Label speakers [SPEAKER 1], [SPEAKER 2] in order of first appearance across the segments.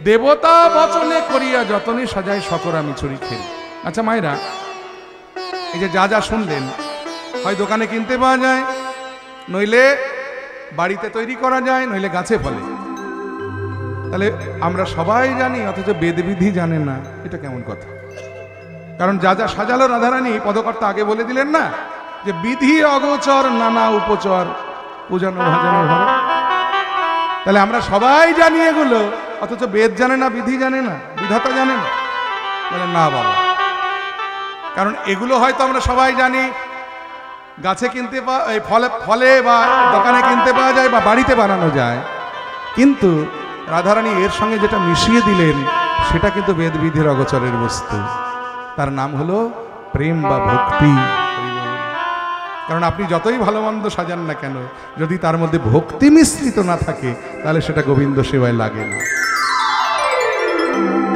[SPEAKER 1] দেবতা বচনে করিয়া যতনে সাজায় শতর আমি চুরি খেলি। আচ্ছা মায়েরা, এই যে যা যা শুনলেন, হয় দোকানে কিনতে পাওয়া যায়, নইলে বাড়িতে তৈরি করা যায়, নইলে গাছে ফলে। তাহলে আমরা সবাই জানি অথচ বেদবিধি জানে না, এটা কেমন কথা? কারণ যা যা সাজালো রাধারানী পদকর্তা আগে বলে দিলেন না যে বিধি অগোচর নানা উপচর পূজানো ভাজানো ঘরে। তাহলে আমরা সবাই জানি এগুলো, অথচ বেদ জানে না, বিধি জানে না, বিধাতা জানে না। বলে না বাবা, কারণ এগুলো হয়তো আমরা সবাই জানি, গাছে কিনতে ফলে বা দোকানে কিনতে পাওয়া যায় বা বাড়িতে বানানো যায়, কিন্তু রাধারানী এর সঙ্গে যেটা মিশিয়ে দিলেন সেটা কিন্তু বেদ বিধির অগোচরের বস্তু। তার নাম হলো প্রেম বা ভক্তি। কারণ আপনি যতই ভালো মন্দ সাজান না কেন, যদি তার মধ্যে ভক্তি মিশ্রিত না থাকে তাহলে সেটা গোবিন্দ সেবায় লাগে না।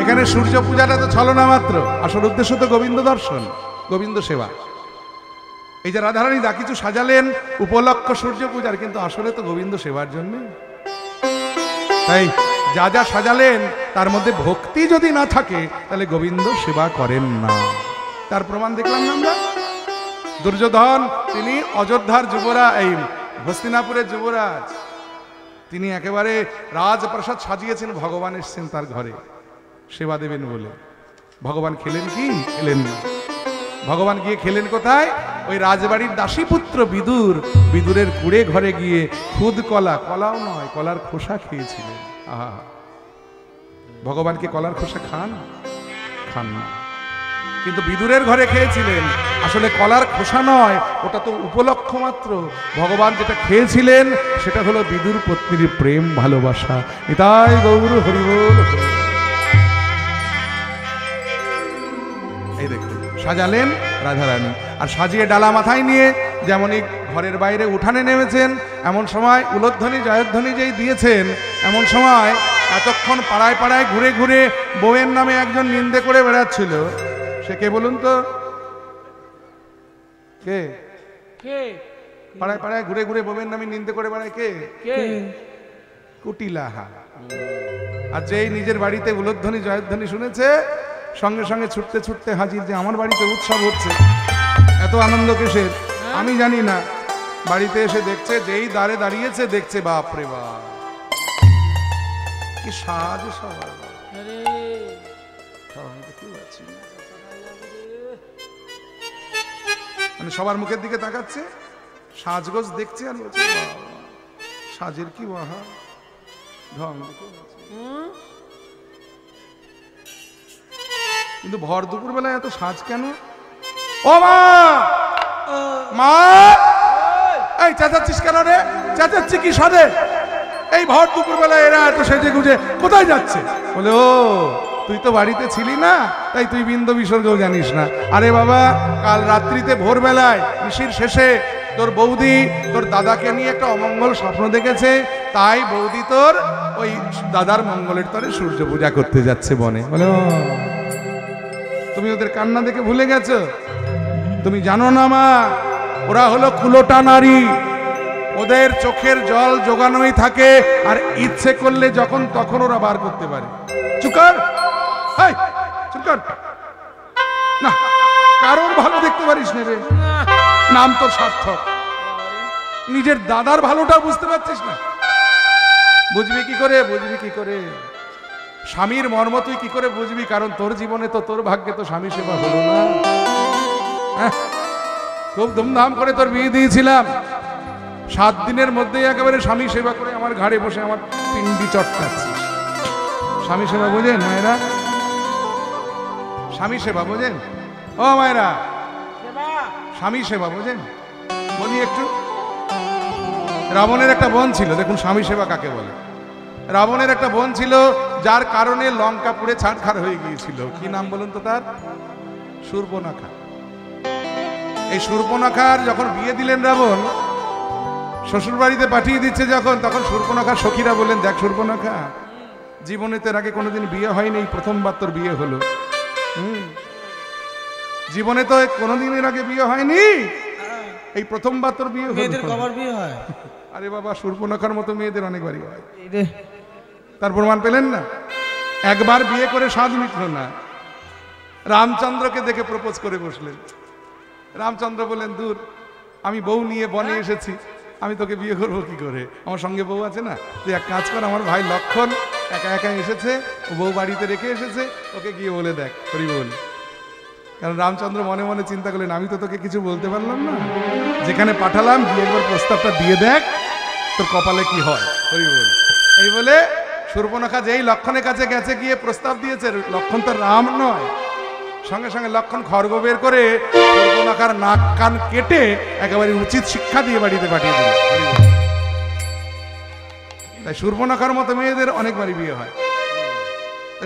[SPEAKER 1] এখানে সূর্য পূজাটা তো ছলনা মাত্র, আসল উদ্দেশ্য তো গোবিন্দ দর্শন, গোবিন্দ সেবা। এই যে রাধারানী যা কিছু সাজালেন উপলক্ষ সূর্য পূজার, কিন্তু আসলে তো গোবিন্দ সেবার জন্য। তাই যা যা সাজালেন তার মধ্যে ভক্তি যদি না থাকে তাহলে গোবিন্দ সেবা করেন না। তার প্রমাণ দেখলাম না আমরা। দুর্যোধন তিনি অযোধ্যার যুবরাজ, এই হস্তিনাপুরের যুবরাজ, তিনি একেবারে রাজপ্রাসাদ সাজিয়েছেন, ভগবান এসছেন তার ঘরে সেবা দেবেন বলে। ভগবান খেলেন কি? খেলেন না। ভগবান গিয়ে খেলেন কোথায়? ওই রাজবাড়ির দাসীপুত্র বিদুর, বিদুরের কুড়ে ঘরে গিয়ে খুদ কলা, কলাও নয় কলার খোসা খেয়েছিলেন। আহা, ভগবানকে কলার খোসা খান? খান না। কিন্তু বিদুরের ঘরে খেয়েছিলেন। আসলে কলার খোসা নয়, ওটা তো উপলক্ষ মাত্র। ভগবান যেটা খেয়েছিলেন সেটা হলো বিদুর পত্নীর প্রেম ভালোবাসা। নিতাই গৌর হরিবোল। এই দেখুন সাজালেন রাধারানী, আর সাজিয়ে ডালা মাথায় নিয়ে যেমনই ঘরের বাইরে উঠানে নেমেছেন, এমন সময় উলধ্বনি জয়ধ্বনি যেই দিয়েছেন, এমন সময় এতক্ষণ পাড়ায় পাড়ায় ঘুরে ঘুরে বউয়ের নামে একজন নিন্দে করে বেড়াচ্ছিল। সে কে বলুন তো? কে? পাড়ায় পাড়ায় ঘুরে ঘুরে বউয়ের নামে নিন্দে করে বেড়ায় কে? কুটিলাহা। আর যেই নিজের বাড়িতে উলধ্বনি জয়ধ্বনি শুনেছে, সঙ্গে সঙ্গে ছুটতে ছুটতে হাজির যে আমার বাড়িতে উৎসব হচ্ছে। এত আনন্দ কিসের আমি জানি না। বাড়িতে এসে দেখছে, যেই দ্বারে দাঁড়িয়েছে দেখছে, বাপ রে বাপ কি সাজ সবার। মানে সবার মুখের দিকে তাকাচ্ছে, সাজগোজ দেখছে আর বলছে সাজের কি বাহা ঢং। কিন্তু ভর দুপুর বেলায় এত সাজ কেন? ও মা, মা এই চেঁচাচ্ছিস কেন রে? চেঁচাচ্ছি কি সাজে? এই ভর দুপুর বেলায় এরা এত সেজে গুজে কোথায় যাচ্ছে? বলে ও তুই তো বাড়িতে ছিলি না, তাই তুই বিন্দু বিসর্গও জানিস না। আরে বাবা, কাল রাত্রিতে ভোরবেলায় নিশির শেষে তোর বৌদি তোর দাদাকে নিয়ে একটা অমঙ্গল স্বপ্ন দেখেছে, তাই বৌদি তোর ওই দাদার মঙ্গলের তরে সূর্য পূজা করতে যাচ্ছে বনে। বলে ও তুমি ওদের কান্না দেখে ভুলে গেছো? তুমি জানো না মা, ওরা হলো কুলোটা নারী, ওদের চোখের জল জোগানোই থাকে, আর ইচ্ছে করলে যখন তখন ওরা বার করতে পারে। চুকার চুকার না, কারোর ভালো দেখতে পারিস না রে, নাম তোর সার্থক। নিজের দাদার ভালোটা বুঝতে পারছিস না? বুঝবি কি করে? বুঝবি কি করে? স্বামীর মর্ম তুই কি করে বুঝবি? কারণ তোর জীবনে তো, তোর ভাগ্যে তো স্বামী সেবা হলো না। খুব ধুমধাম করে তোর বিয়ে দিয়েছিলাম, 7 দিনের মধ্যেই একেবারে স্বামী সেবা করে আমার ঘাড়ে বসে আমার পিন্ডি চটকাচ্ছিস। স্বামী সেবা বোঝেন মায়েরা? স্বামী সেবা বোঝেন? ও মায়েরা, স্বামী সেবা বোঝেন? বলি একটু। রাবণের একটা বোন ছিল, দেখুন স্বামী সেবা কাকে বলে। রাবণের একটা বোন ছিল, যার কারণে লঙ্কা পুড়ে ছাড়খাড় হয়ে গিয়েছিল। কি নাম বলুন তো তার? শূর্পণখা। এই শূর্পণখার যখন বিয়ে দিলেন রাবণ, শ্বশুর বাড়িতে পাঠিয়ে দিচ্ছে যখন, তখন শূর্পণখার সখীরা বললেন, দেখ শূর্পণখা, জীবনে তোর আগে কোনোদিন বিয়ে হয়নি, প্রথমবার তোর বিয়ে হলো। জীবনে তো কোনোদিনের আগে বিয়ে হয়নি, এই প্রথমবার তোর বিয়ে হলো। কবার বিয়ে হয়? আরে বাবা, শূর্পণখার মতো মেয়েদের অনেকবারই হয়। তার প্রমাণ পেলেন না? একবার বিয়ে করে স্বাদ মিটল না, রামচন্দ্রকে দেখে প্রপোজ করে বসলেন। রামচন্দ্র বললেন, দূর, আমি বউ নিয়ে বনে এসেছি, আমি তোকে বিয়ে করবো কি করে? আমার সঙ্গে বউ আছে না, তুই এক কাজ কর, আমার ভাই লক্ষণ একা একা এসেছে, ও বউ বাড়িতে রেখে এসেছে, ওকে গিয়ে বলে দেখ, হরি বল। কারণ রামচন্দ্র মনে মনে চিন্তা করলেন, আমি তো তোকে কিছু বলতে পারলাম না, যেখানে পাঠালাম গিয়ে একবার প্রস্তাবটা দিয়ে দেখ, তোর কপালে কি হয়, হরি বল। এই বলে শূর্পণখা যেই লক্ষণের কাছে গেছে, গিয়ে প্রস্তাব দিয়েছে, লক্ষণ তো রাম নয়, সঙ্গে সঙ্গে লক্ষণ খড়গ বের করে শূর্পণখার নাক কান কেটে একেবারে উচিত শিক্ষা দিয়ে বাড়িতে পাঠিয়ে দিল। তাই শূর্পণখার মতো মেয়েদের অনেকবারই বিয়ে হয়।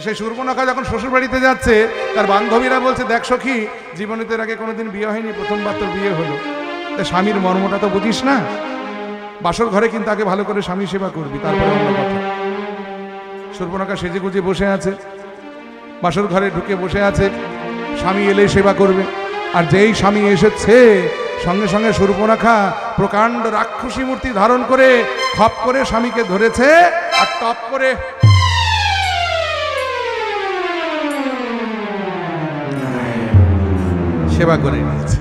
[SPEAKER 1] সেই শূর্পণখা যখন শ্বশুর বাড়িতে যাচ্ছে, তার বান্ধবীরা বলছে, দেখ সখী, জীবনে তোর আগে কোনোদিন বিয়ে হয়নি, প্রথমবার তোর বিয়ে হলো, তাই স্বামীর মর্মটা তো বুঝিস না, বাসর ঘরে কিন্তু আগে ভালো করে স্বামী সেবা করবি, তারপরে অন্য কথা। শূর্পণখা সেজে গুজে বসে আছে, বাসর ঘরে ঢুকে বসে আছে, স্বামী এলে সেবা করবে। আর যেই স্বামী এসেছে, সঙ্গে সঙ্গে শূর্পণখা প্রকাণ্ড রাক্ষসী মূর্তি ধারণ করে খপ করে স্বামীকে ধরেছে আর টপ করে সেবা করে নিয়েছে।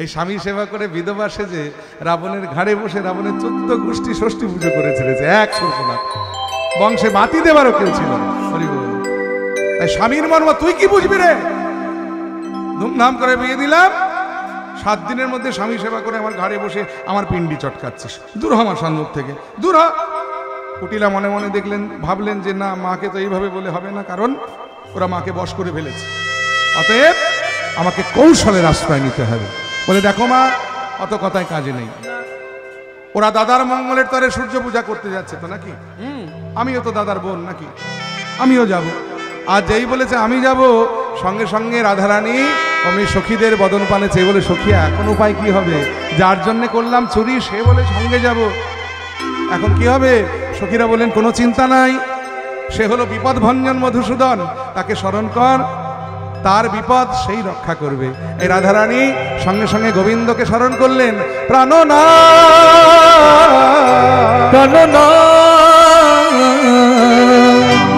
[SPEAKER 1] এই স্বামী সেবা করে বিধবা সেজে রাবণের ঘাড়ে বসে রাবণের 14 গোষ্ঠী ষষ্ঠী পুজো করে ছেড়েছে এক শূর্পণখা। বংশে বাতি দেবারও কেউ ছিল না। তাই স্বামীর মর্ম তুই কি বুঝবি রে? ধুমধাম করে বিয়ে দিলাম, 7 দিনের মধ্যে স্বামী সেবা করে আমার ঘাড়ে বসে আমার পিণ্ডি চটকাচ্ছিস, দূর হ আমার সম্মুখ থেকে, দূর হ। কুটিলা মনে মনে দেখলেন, ভাবলেন যে না, মাকে তো এইভাবে বলে হবে না, কারণ ওরা মাকে বশ করে ফেলেছে, অতএব আমাকে কৌশলের আশ্রয় নিতে হবে। বলে, দেখো মা, অত কথায় কাজে নেই, ওরা দাদার মঙ্গলের তরে সূর্য পূজা করতে যাচ্ছে তো নাকি, আমিও তো দাদার বোন নাকি, আমিও যাব। আর যেই বলেছে আমি যাব, সঙ্গে সঙ্গে রাধারানী অমনি সখীদের বদন পানে চেয়ে বলে, সখিয়া এখন উপায় কি হবে? যার জন্য করলাম চুরি, সে বলে সঙ্গে যাব, এখন কি হবে? সখীরা বলেন, কোনো চিন্তা নাই, সে হলো বিপদ ভঞ্জন মধুসূদন, তাকে স্মরণ কর, তার বিপদ সেই রক্ষা করবে। এই রাধারানী সঙ্গে সঙ্গে গোবিন্দকে স্মরণ করলেন, প্রাণনাথ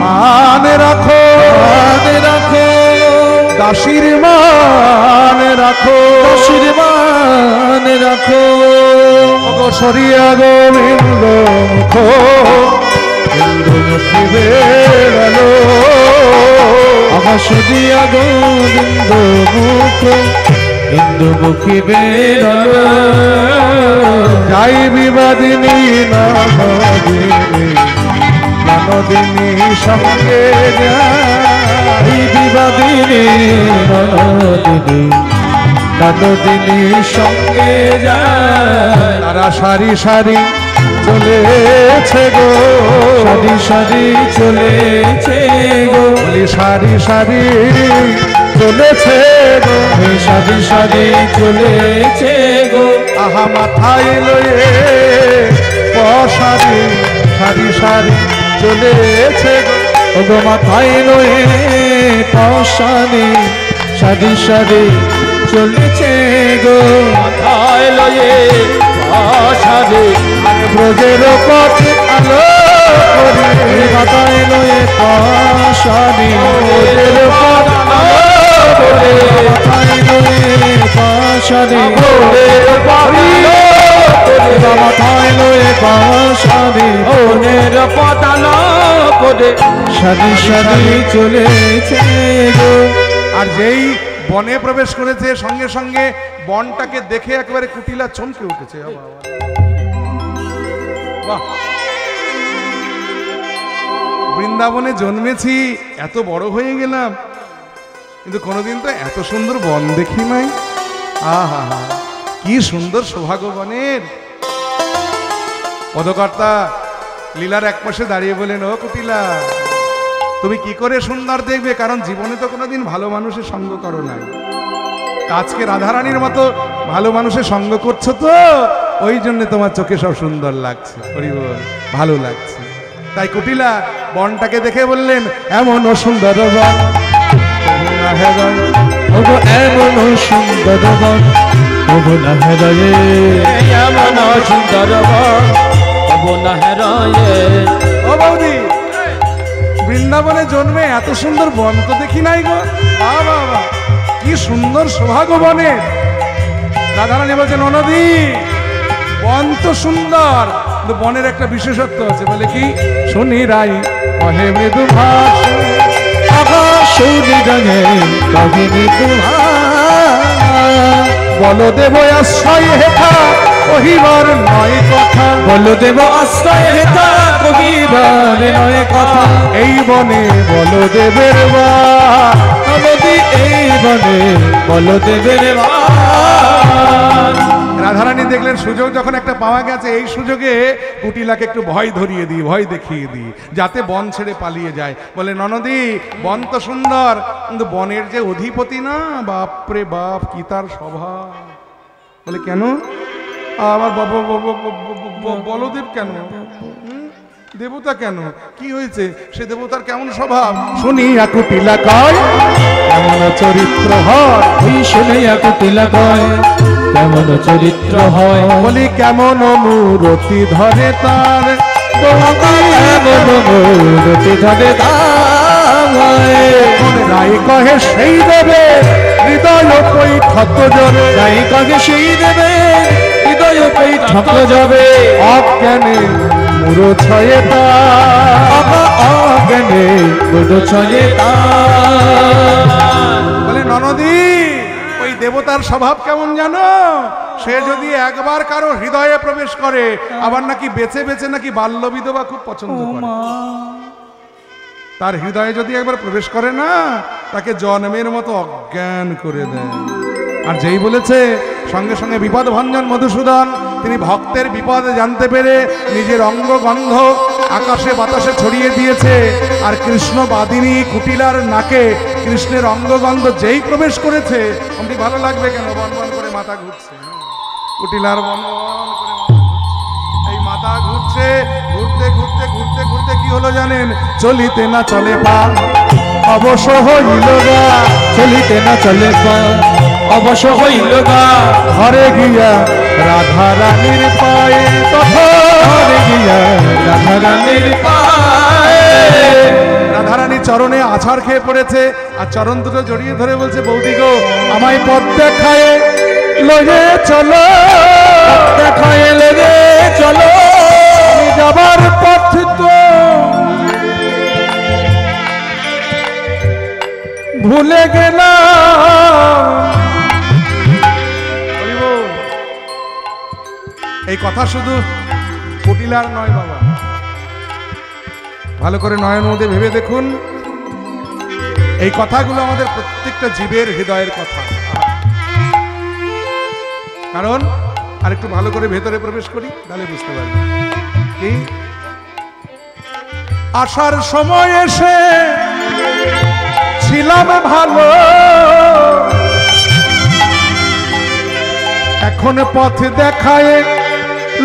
[SPEAKER 1] মানে রাখো, মানে রাখো, দাসীর মানে রাখো, দাসীর মানে রাখো, গো সরিয়া গোবিন্দ মুখ, হিন্দু মুখী বেড়ালো, আকাশ দিয়া গোবিন্দ মুখ, হিন্দু মুখী বেড়ালো, যাই বিবাদিনী নদিনী, নদিনী সঙ্গে যাই বিবাদিনী নদিনী, নদিনী সঙ্গে যায়, তারা সারি সারি চলেছে গো, সারি সারি চলেছে গো, বলি সারি সারি চলেছে গো, সারি সারি চলেছে গো, আহা মাথায় লয়ে পশারি, সারি সারি চলেছে গো, গো মাথায় লয়ে পশারি, সারি সারি চলেছে গো, মাথায় লয়ে পশারি, ব্রজের পথ আলো করি, মাথায় লয়ে পশারি, ব্রজের পথ আলো করি, মাথায় লয়ে পশারি, ব্রজের পথ আলো করি, মাথায় লয়ে পশারি, ব্রজের পথ আলো করে সারি সারি চলেছে গো। আর যেই বনে প্রবেশ করেছে, সঙ্গে সঙ্গে বনটাকে দেখে একেবারে কুটিলা চমকে উঠেছে। বৃন্দাবনে জন্মেছি, এত বড় হয়ে গেলাম, কিন্তু কোনোদিন তো এত সুন্দর বন দেখি নাই। আহা, কি সুন্দর সৌভাগ্য বনের। পদকর্তা লীলার এক পাশে দাঁড়িয়ে বলেন, ও কুটিলা, তুমি কি করে সুন্দর দেখবে, কারণ জীবনে তো কোনোদিন ভালো মানুষের সঙ্গ করো নাই, আজকে রাধারানীর মতো ভালো মানুষের সঙ্গ করছো তো, ওই জন্য তোমার চোখে সব সুন্দর লাগছে, ভালো লাগছে। তাই কুটিলা বনটাকে দেখে বললেন, এমন সুন্দর বন, এমন সুন্দর বন, এমন সুন্দর বন, ও বৌদি বৃন্দাবনে জন্মে এত সুন্দর বন তো দেখি নাই গো। বাবা বাবা, কি সুন্দর সৌভাগ্য বনের। রাধারানী বলছে ননদী বন তো সুন্দর, কিন্তু বনের একটা বিশেষত্ব আছে। বলে কি? শুনি রাই কহে মৃদু ভাষ, বলদেব আশ্রয় হেথা কহিবার নয় কথা,
[SPEAKER 2] বলদেব আশ্রয় হেথা কহিবার নয় কথা।
[SPEAKER 1] এই বনে বলদেবের বাস,
[SPEAKER 2] নদী এই বনে বলদেবের বাস।
[SPEAKER 1] রাধারানী দেখলেন সুযোগ যখন একটা পাওয়া গেছে, এই সুযোগে কুটিলাকে একটু ভয় ধরিয়ে দিই, ভয় দেখিয়ে দিই, যাতে বন ছেড়ে পালিয়ে যায়। বলে ননদী বন তো সুন্দর, কিন্তু বনের যে অধিপতি না, বাপরে বাপ কি তার স্বভাব। বলে কেন? আমার বলদেব কেন? দেবতা কেন? কি হয়েছে? সে দেবতার কেমন স্বভাব? শুনিয়া কুটিলা কয় কেমন চরিত্র হয়,
[SPEAKER 2] শুনিয়া কুটিলা কয় কেমন চরিত্র হয়।
[SPEAKER 1] বলি কেমন মূরতি ধরে তার,
[SPEAKER 2] কেমন মূরতি ধরে তার।
[SPEAKER 1] রাই কহে সেই দেবে হৃদয় কই ক্ষত জরে,
[SPEAKER 2] রাই কহে সেই দেবে হৃদয় কই ক্ষত যাবে।
[SPEAKER 1] অজ্ঞানে মুরো ছয়ে তার,
[SPEAKER 2] অজ্ঞানে মুরো ছয়ে তার।
[SPEAKER 1] বলে ননদী ওই দেবতার স্বভাব কেমন জানো? সে যদি একবার কারো হৃদয়ে প্রবেশ করে, আবার নাকি বেছে বেছে নাকি বাল্য বিধবা খুব পছন্দ করে। তার হৃদয়ে যদি একবার প্রবেশ করে না, তাকে জন্মের মতো অজ্ঞান করে দেয়। আর যেই বলেছে সঙ্গে সঙ্গে বিপদ ভঞ্জন মধুসূদন, তিনি ভক্তের বিপদ জানতে পেরে নিজের অঙ্গ গন্ধ আকাশে বাতাসে ছড়িয়ে দিয়েছে। আর কৃষ্ণ বাদিনী কুটিলার নাকে কৃষ্ণের অঙ্গগন্ধ যেই প্রবেশ করেছে, অমনি ভালো লাগবে কেন? বন বন করে মাথা ঘুরছে, কুটিলার বন বন করে এই মাথা ঘুরছে। ঘুরতে ঘুরতে ঘুরতে ঘুরতে কি হলো জানেন? চলিতে না চলে পা অবশ হইল গা,
[SPEAKER 2] চলিতে না চলে পা অবশ হইল গা।
[SPEAKER 1] ঘরে গিয়া রাধা রানীর পায়ে, ঘরে গিয়া
[SPEAKER 2] রাধা রানীর পায়ে।
[SPEAKER 1] রাধারানী চরণে আছাড় খেয়ে পড়েছে, আর চরণ দুটো জড়িয়ে ধরে বলছে বৌদি গো আমায় পথ দেখায় লয়ে চলো,
[SPEAKER 2] দেখায় লেগে চলো।
[SPEAKER 1] আমি যাবার পথ তো ভুলে গেলাম। এই কথা শুধু কুটিলার নয় বাবা, ভালো করে নয়ন মধ্যে ভেবে দেখুন। এই কথাগুলো আমাদের প্রত্যেকটা জীবের হৃদয়ের কথা। কারণ আর একটু ভালো করে ভেতরে প্রবেশ করি, তাহলে বুঝতে পারবো কি। আসার সময় এসে ছিলাম ভালো, এখন পথ দেখায়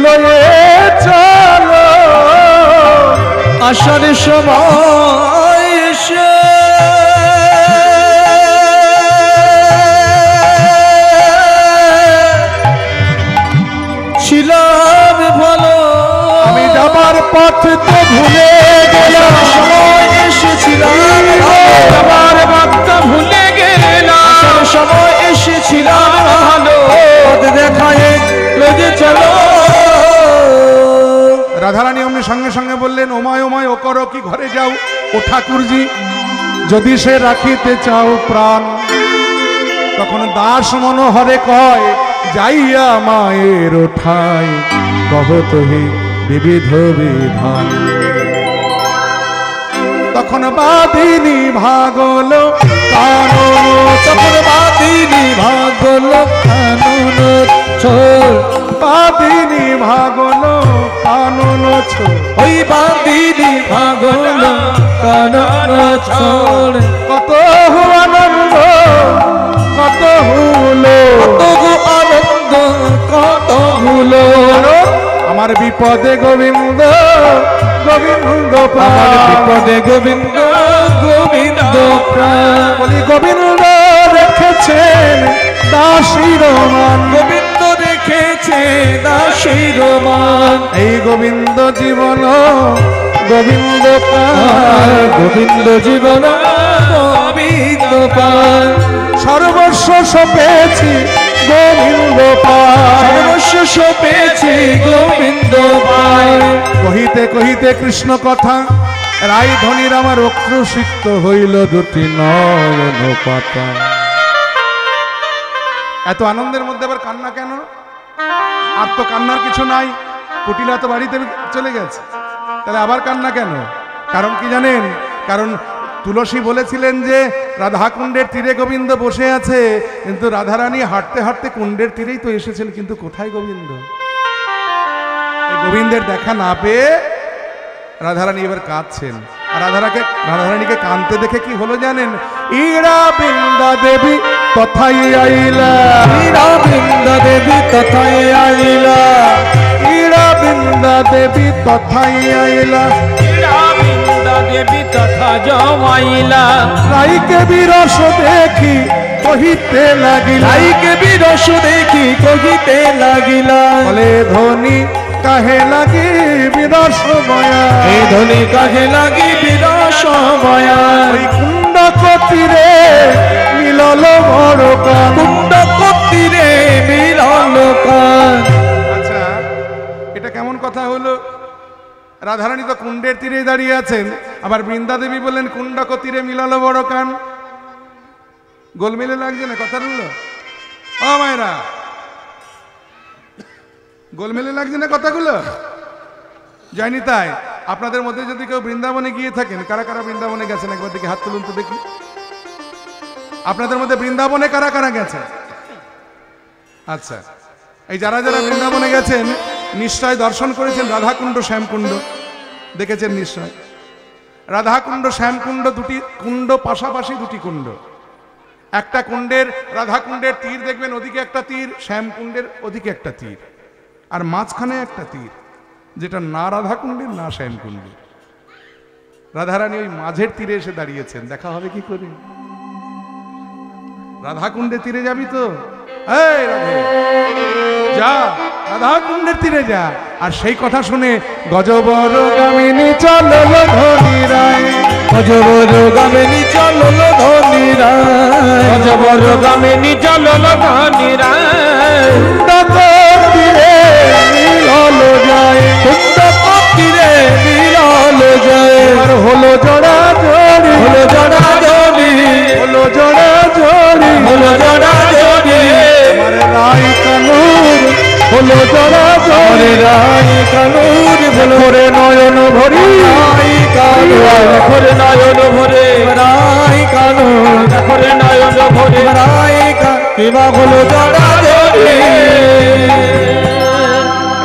[SPEAKER 1] লয়ে চলো।
[SPEAKER 2] আসার সময় এসে ছিলাম ভালো,
[SPEAKER 1] আমি যাবার পথ তো ভুলে গেলাম।
[SPEAKER 2] সময় এসেছিলাম যাবার পথ ভুলে গেলাম। আসার সময় এসেছিলাম ভালো, পথ দেখায় লেগে চলো।
[SPEAKER 1] রাধারানী অমনি সঙ্গে সঙ্গে বললেন ওমায় ওমায় ও করো কি, ঘরে যাও ও ঠাকুরজি, যদি সে রাখিতে চাও প্রাণ। তখন দাস মনোহরে কয় যাইয়া মায়ের ওঠায়, কহত হে বিবিধ বিধান। তখন বাদিনী ভাগল কানন,
[SPEAKER 2] তখন বাদিনী ভাগল কানন ছোড়,
[SPEAKER 1] বাদিনী ভাগল কানন ছোড়।
[SPEAKER 2] ওই বাদিনী ভাগল কানন ছোড়।
[SPEAKER 1] কত আনন্দ কত হুলো,
[SPEAKER 2] কত আনন্দ কত হুলো।
[SPEAKER 1] আমার বিপদে গোবিন্দ গোবিন্দ
[SPEAKER 2] আমার
[SPEAKER 1] প্রাণ,
[SPEAKER 2] বিপদে গোবিন্দ গোবিন্দ প্রাণ।
[SPEAKER 1] বলি গোবিন্দ রেখেছেন দাসীর মান,
[SPEAKER 2] গোবিন্দ রেখেছে দাসীর মান।
[SPEAKER 1] এই গোবিন্দ জীবন
[SPEAKER 2] গোবিন্দ পায়, গোবিন্দ জীবন গোবিন্দ পায়,
[SPEAKER 1] সর্বস্ব সপেছি গোবিন্দ পায়,
[SPEAKER 2] সর্বস্ব সপেছি গোবিন্দ পায়।
[SPEAKER 1] কহিতে কহিতে কৃষ্ণ কথা রাই ধনির আমার অক্রুসিক্ত হইল দুটি নয়ন পাতা। এত আনন্দের মধ্যে আবার কান্না কেন? আর তো কান্নার কিছু নাই, কুটিলা তো বাড়িতে চলে গেছে, তাহলে আবার কান্না কেন? কারণ কি জানেন? কারণ তুলসী বলেছিলেন যে রাধা কুণ্ডের তীরে গোবিন্দ বসে আছে, কিন্তু রাধারানী হাঁটতে হাঁটতে কুণ্ডের তীরেই তো এসেছেন, কিন্তু কোথায় গোবিন্দ? এই গোবিন্দের দেখা না পেয়ে রাধারানী এবার কাঁদছেন। আর রাধারানীকে কাঁদতে দেখে কি হলো জানেন? ইরা বৃন্দা দেবী তথাই আইলা,
[SPEAKER 2] ইরা বৃন্দা দেবী তথাই আইলা,
[SPEAKER 1] ইরা বৃন্দা দেবী তথাই আইলা,
[SPEAKER 2] ইরা বৃন্দা দেবী তথা জমাইলা,
[SPEAKER 1] রাইকে বিরস দেখি কহিতে লাগিলা,
[SPEAKER 2] রাইকে বিরস দেখি কহিতে লাগিলা,
[SPEAKER 1] বলে ধ্বনি কাহে লাগি বিরস বয়া,
[SPEAKER 2] এই ধ্বনি কাহে লাগি বিরস বয়া,
[SPEAKER 1] ওই কুণ্ড কতিরে মিলল বড় কান,
[SPEAKER 2] কুণ্ড কতিরে মিলল কান।
[SPEAKER 1] আচ্ছা, এটা কেমন কথা হলো? রাধারানী তো কুণ্ডের তীরে দাঁড়িয়ে আছেন, আবার বৃন্দা দেবী বললেন কুণ্ডক তীরে মিলালো বড় কান। গোলমেলে লাগছে না কথাগুলো? ও মায়েরা, গোলমেলে লাগছে না কথাগুলো? যায়নি তাই? আপনাদের মধ্যে যদি কেউ বৃন্দাবনে গিয়ে থাকেন, কারা কারা বৃন্দাবনে গেছেন একবার দেখি হাত তুলুন তো দেখি। আপনাদের মধ্যে বৃন্দাবনে কারা কারা গেছেন? আচ্ছা, এই যারা যারা বৃন্দাবনে গেছেন নিশ্চয় দর্শন করেছেন রাধাকুণ্ড শ্যামকুণ্ড, দেখেছেন নিশ্চয়। রাধাকুণ্ড শ্যামকুণ্ড দুটি কুণ্ড, পাশাপাশি দুটি কুণ্ড। একটা কুণ্ডের রাধাকুণ্ডের তীর দেখবেন, ওদিকে একটা তীর, শ্যামকুণ্ডের ওদিকে একটা তীর, আর মাঝখানে একটা তীর, যেটা না রাধাকুণ্ডের না শ্যামকুণ্ডের। রাধারানী ওই মাঝের তীরে এসে দাঁড়িয়েছেন। দেখা হবে কি করে? রাধাকুণ্ডের তীরে যাবি তো? এই রাধে, যা রাধাকুণ্ডের তীরে যা। আর সেই কথা শুনে গজবর গামিনী চলল ধনী রায়,
[SPEAKER 2] গজবর গামিনী চলল ধনী রায়, গজবর গামিনী চলল ধনী রায়,
[SPEAKER 1] কুণ্ড তীরে মিলল যায়,
[SPEAKER 2] কুণ্ড তীরে মিলল যায়,
[SPEAKER 1] আর হলো জোড়া জোড়ি,
[SPEAKER 2] হলো জড়া জড়ি,
[SPEAKER 1] হলো জোড়া জোড়ি,
[SPEAKER 2] হলো জড়া জড়ি,
[SPEAKER 1] আমার রায় কানুর হলো জোড়া জোড়ি,
[SPEAKER 2] রায় কানুর বলো
[SPEAKER 1] ভরে নয়ন ভরি,
[SPEAKER 2] রায় কানুর ভরে নয়ন ভরে, রায় কানুর ভরে নয়ন ভরে, রায় কিবা হলো জড়া জড়ি।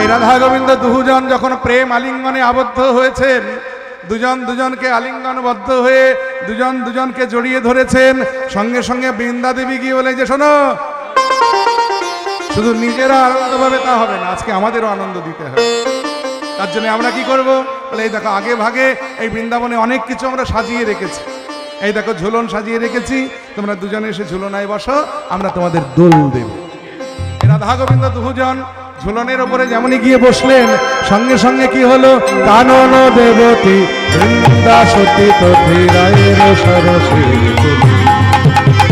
[SPEAKER 1] এই রাধা গোবিন্দ দুজন যখন প্রেম আলিঙ্গনে আবদ্ধ হয়েছেন, দুজন দুজনকে আলিঙ্গনবদ্ধ হয়ে দুজন দুজনকে জড়িয়ে ধরেছেন, সঙ্গে সঙ্গে বৃন্দা দেবী গিয়ে বলে যে শোনো, শুধু নিজেরা আনন্দ পাবে তা হবে না, আজকে আমাদেরও আনন্দ দিতে হবে। তার জন্য আমরা কি করব? বলে এই দেখো আগে ভাগে এই বৃন্দাবনে অনেক কিছু আমরা সাজিয়ে রেখেছি, এই দেখো ঝুলন সাজিয়ে রেখেছি, তোমরা দুজনে এসে ঝুলনায় বসো, আমরা তোমাদের দোল দেব। রাধা গোবিন্দ দুজন ঝুলনের ওপরে যেমনই গিয়ে বসলেন, সঙ্গে সঙ্গে কি হলো? কানন দেবতী বৃন্দাসতী তথি রায়ের সরসী,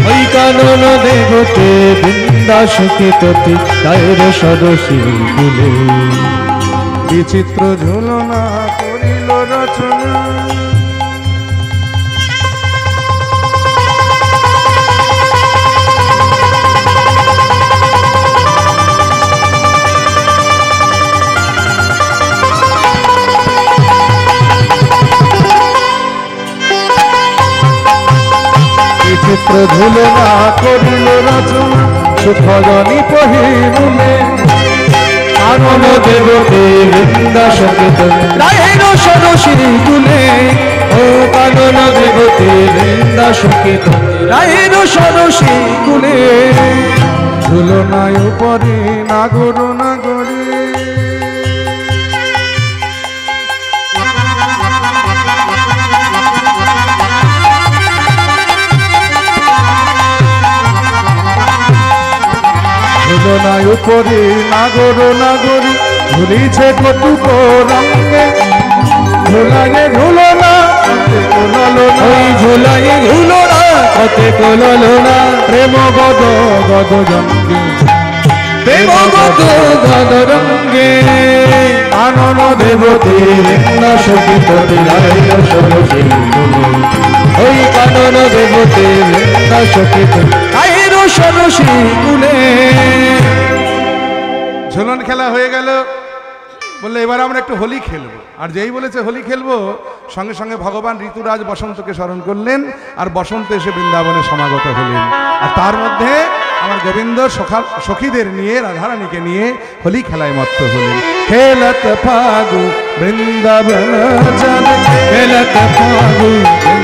[SPEAKER 2] ওই কানন দেবতে বৃন্দাসতী তথি রায়ের সরসী কুলে,
[SPEAKER 1] বিচিত্র ঝুলনা করিল রচনা। বিচিত্র ঝুলনা করিল রচনা, সুখজনী পহিমুলে,
[SPEAKER 2] কানন দেবতে বৃন্দাসতী তথি রায়ের সরসী কুলে, ও কানন দেবতে বৃন্দাসতী তথি রায়ের সরসী কুলে,
[SPEAKER 1] ঝুলনায় উপরে নাগর নাগরী, ঝুলনায় উপরে নাগর নাগরী, ঝুলিছে কটুক রঙ্গে, ঝুলাগে ঝুলো না কতে কোলালো না,
[SPEAKER 2] ওই ঝুলাই ঝুলো না কতে কোলালো না,
[SPEAKER 1] প্রেম গদ গদ জঙ্গে
[SPEAKER 2] প্রেম গত গদ রঙ্গে,
[SPEAKER 1] কানন
[SPEAKER 2] দেবতী বৃন্দা সখিত বিলায় সরসী কুলে, ওই কানন দেবতী বৃন্দা সখিত আইর সরসী কুলে।
[SPEAKER 1] ঝুলন খেলা হয়ে গেল, বললে এবার আমরা একটু হোলি খেলবো। আর যেই বলেছে হোলি খেলবো, সঙ্গে সঙ্গে ভগবান ঋতুরাজ বসন্তকে স্মরণ করলেন, আর বসন্ত এসে বৃন্দাবনে সমাগত হলেন। আর তার মধ্যে আমার গোবিন্দ সখীদের নিয়ে, রাধারানীকে নিয়ে হোলি খেলায় মত্ত হলেন। খেলত ফাগু বৃন্দাবন চাঁদে,
[SPEAKER 2] খেলত ফাগু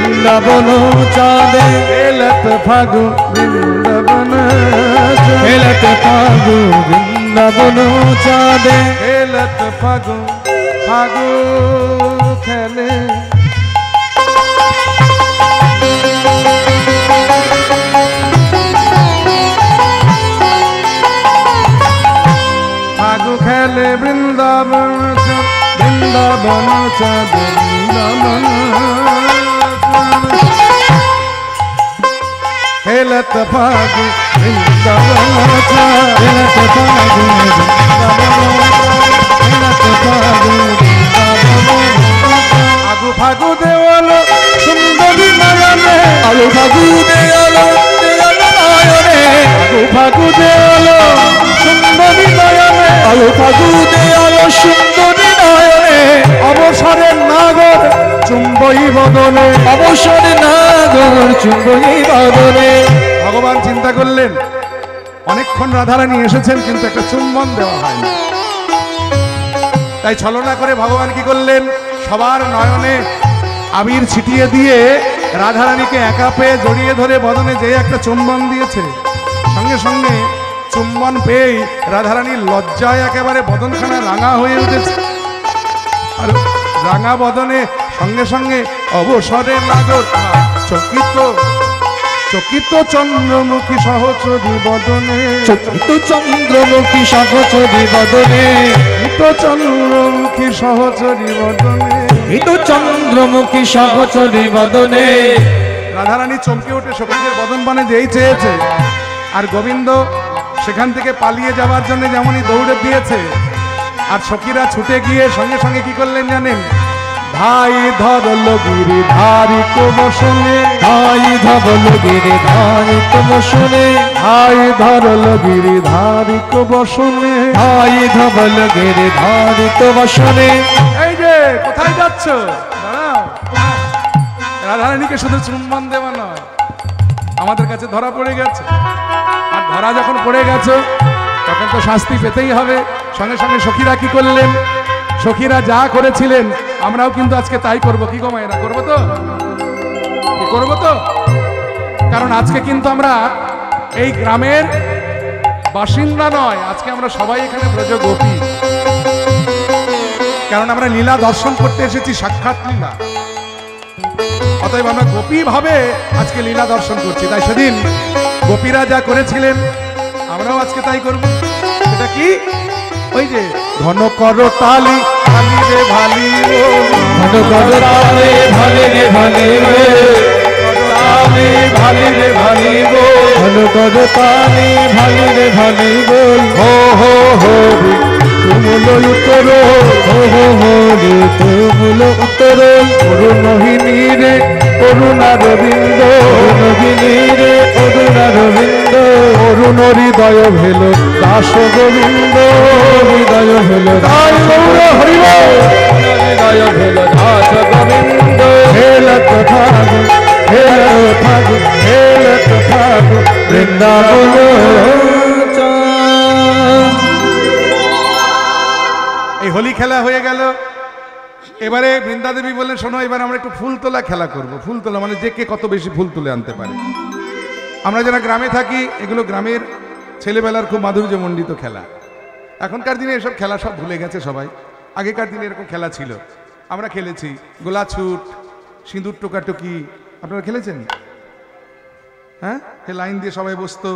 [SPEAKER 2] বৃন্দাবন চাঁদে,
[SPEAKER 1] খেলত ফাগু বৃন্দাবন চাঁদে,
[SPEAKER 2] খেলত ফাগু বৃন্দাবন চাঁদে,
[SPEAKER 1] খেলত ফাগু ফাগু খেলে। ফাগু খেলে বৃন্দাবন বৃন্দাবন চাঁদ, বৃন্দাবন খেলত ফাগু বৃন্দাবন চাঁদ,
[SPEAKER 2] খেলত ফাগু
[SPEAKER 1] আগু ফাগু দেওয়াল সুন্দরী নয়নে,
[SPEAKER 2] আলু ফাগু দেয়াল দেয়াল নয়নে,
[SPEAKER 1] আগু ফাগু দেওয়াল সুন্দরী নয়নে,
[SPEAKER 2] আলু ফাগু দেয়াল সুন্দরী নয়নে,
[SPEAKER 1] অবসরের নাগর চুম্বই বদনে।
[SPEAKER 2] অবসরে নাগর চুম্বনী বাদনে।
[SPEAKER 1] ভগবান চিন্তা করলেন, অনেকক্ষণ রাধারানী এসেছেন কিন্তু একটা চুম্বন দেওয়া হয়নি। তাই ছলনা করে ভগবান কি করলেন, সবার নয়নে আবির ছিটিয়ে দিয়ে রাধারানীকে একা পেয়ে জড়িয়ে ধরে বদনে যে একটা চুম্বন দিয়েছে। সঙ্গে সঙ্গে চুম্বন পেয়েই রাধারানীর লজ্জায় একেবারে বদনখানা রাঙা হয়ে উঠেছে। আর রাঙা বদনে সঙ্গে সঙ্গে অবসরের নাগর চকিত চকিত চন্দ্রমুখী সহচরী বদনে,
[SPEAKER 2] চকিত চন্দ্রমুখী সহচরী বদনে,
[SPEAKER 1] চকিত চন্দ্রমুখী সহচরী বদনে।
[SPEAKER 2] চকিত চন্দ্রমুখী সহচরী বদনে।
[SPEAKER 1] রাধারানী চমকে উঠে সখীদের বদন পানে যেই চেয়েছে, আর গোবিন্দ সেখান থেকে পালিয়ে যাওয়ার জন্য যেমনই দৌড়ে দিয়েছে, আর সখীরা ছুটে গিয়ে সঙ্গে সঙ্গে কি করলেন জানেন, ভাই ধরল গিরি ধারিত বসনে,
[SPEAKER 2] ভাই ধবল গিরি ধারিত বসনে,
[SPEAKER 1] ভাই ধরল গিরি ধারিত বসনে।
[SPEAKER 2] ভাই ধবল গিরি ধারিত বসনে।
[SPEAKER 1] এই যে কোথায় যাচ্ছ, দাঁড়াও। রাধারানীকে শুধু চুম্বন দেওয়া নয়, আমাদের কাছে ধরা পড়ে গেছে। আর ধরা যখন পড়ে গেছে তখন তো শাস্তি পেতেই হবে। সঙ্গে সঙ্গে সখীরা কি করলেন, সখীরা যা করেছিলেন আমরাও কিন্তু আজকে তাই করব। কি গো মায়েরা, করবো তো? কি করবো তো? কারণ আজকে কিন্তু আমরা এই গ্রামের বাসিন্দা নয়, আজকে আমরা সবাই এখানে ব্রজ গোপী। কারণ আমরা লীলা দর্শন করতে এসেছি, সাক্ষাৎ লীলা। অতএব আমরা গোপী ভাবে আজকে লীলা দর্শন করছি। তাই সেদিন গোপীরা যা করেছিলেন আমরাও আজকে তাই করব। সেটা কি, ওই যে ঘন কর তালি ভালি রে ভালি,
[SPEAKER 2] ঘন কর তালে ভালে রে ভালে রে,
[SPEAKER 1] তালি ভালি রে ভালি গো,
[SPEAKER 2] ঘন কর তালে ভালে রে ভালে বল,
[SPEAKER 1] হো হো হো তুমুল উত্তর,
[SPEAKER 2] হো হো হো রে তুমুল উত্তর,
[SPEAKER 1] করুণহিনী রে করুণা রবীন্দ,
[SPEAKER 2] নগিনী রে অরুণা রবীন্দ,
[SPEAKER 1] অরুণ হৃদয় ভেল দাস গোবিন্দ,
[SPEAKER 2] হৃদয় হল
[SPEAKER 1] তাই গৌর হরিব,
[SPEAKER 2] হৃদয় হল দাস গোবিন্দ,
[SPEAKER 1] হেলত ফাগু হেলত ফাগু হেলত ফাগু বৃন্দাবন। এই হোলি খেলা হয়ে গেল। এবারে বৃন্দাদেবী বললেন, শোনো এবার আমরা একটু ফুল তোলা খেলা করব। ফুল তোলা মানে যে কে কত বেশি ফুল তুলে আনতে পারে। আমরা যারা গ্রামে থাকি, এগুলো গ্রামের ছেলেবেলার খুব মাধুর্যমণ্ডিত খেলা। এখনকার দিনে এসব খেলা সব ভুলে গেছে সবাই। আগেকার দিনে এরকম খেলা ছিল, আমরা খেলেছি। গোলাছুট, সিঁদুর টোকাটুকি, আপনারা খেলেছেন? হ্যাঁ, সে লাইন দিয়ে সবাই বসতো,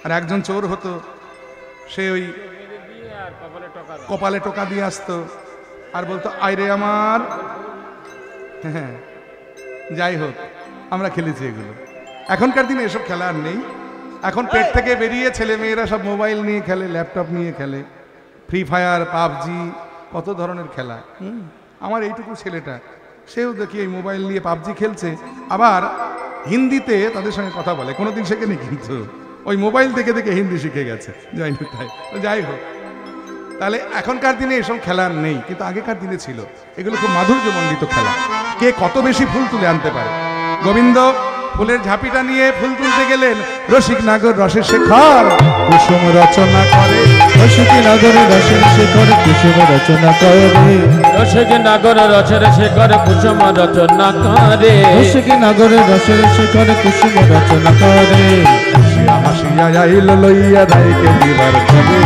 [SPEAKER 1] আর একজন চোর হতো, সে ওই কপালে টোকা দিয়ে আসতো। আর বলতো আইরে আমার। হ্যাঁ, যাই হোক, আমরা খেলেছি এগুলো। এখনকার দিনে এসব খেলা আর নেই। এখন পেট থেকে বেরিয়ে ছেলে মেয়েরা সব মোবাইল নিয়ে খেলে, ল্যাপটপ নিয়ে খেলে, ফ্রি ফায়ার, পাবজি, কত ধরনের খেলা। আমার এইটুকু ছেলেটা, সেও দেখি এই মোবাইল নিয়ে পাবজি খেলছে, আবার হিন্দিতে তাদের সঙ্গে কথা বলে। কোনোদিন শেখেনি, কিন্তু ওই মোবাইল দেখে দেখে হিন্দি শিখে গেছে। যাই হোক, যাই হোক, তাহলে এখনকার দিনে এসব খেলা নেই, কিন্তু আগেকার দিনে ছিল। এগুলো খুব মাধুর্যমণ্ডিত খেলা। কে কত বেশি ফুল তুলে আনতে পারে। গোবিন্দ ফুলের ঝাঁপিটা নিয়ে ফুল তুলতে গেলেন। রসিক নাগর রসের শেখর কুসুম রচনা করে,
[SPEAKER 2] রসিক নাগর রসের শেখর কুসুম রচনা করে, রসিক নাগর রসের শেখর কুসুম রচনা করে, রসিক নাগর রসের শেখর কুসুম রচনা করে।
[SPEAKER 1] হাসিয়া হাসিয়া আইল লইয়া রাইকে দিবার করে,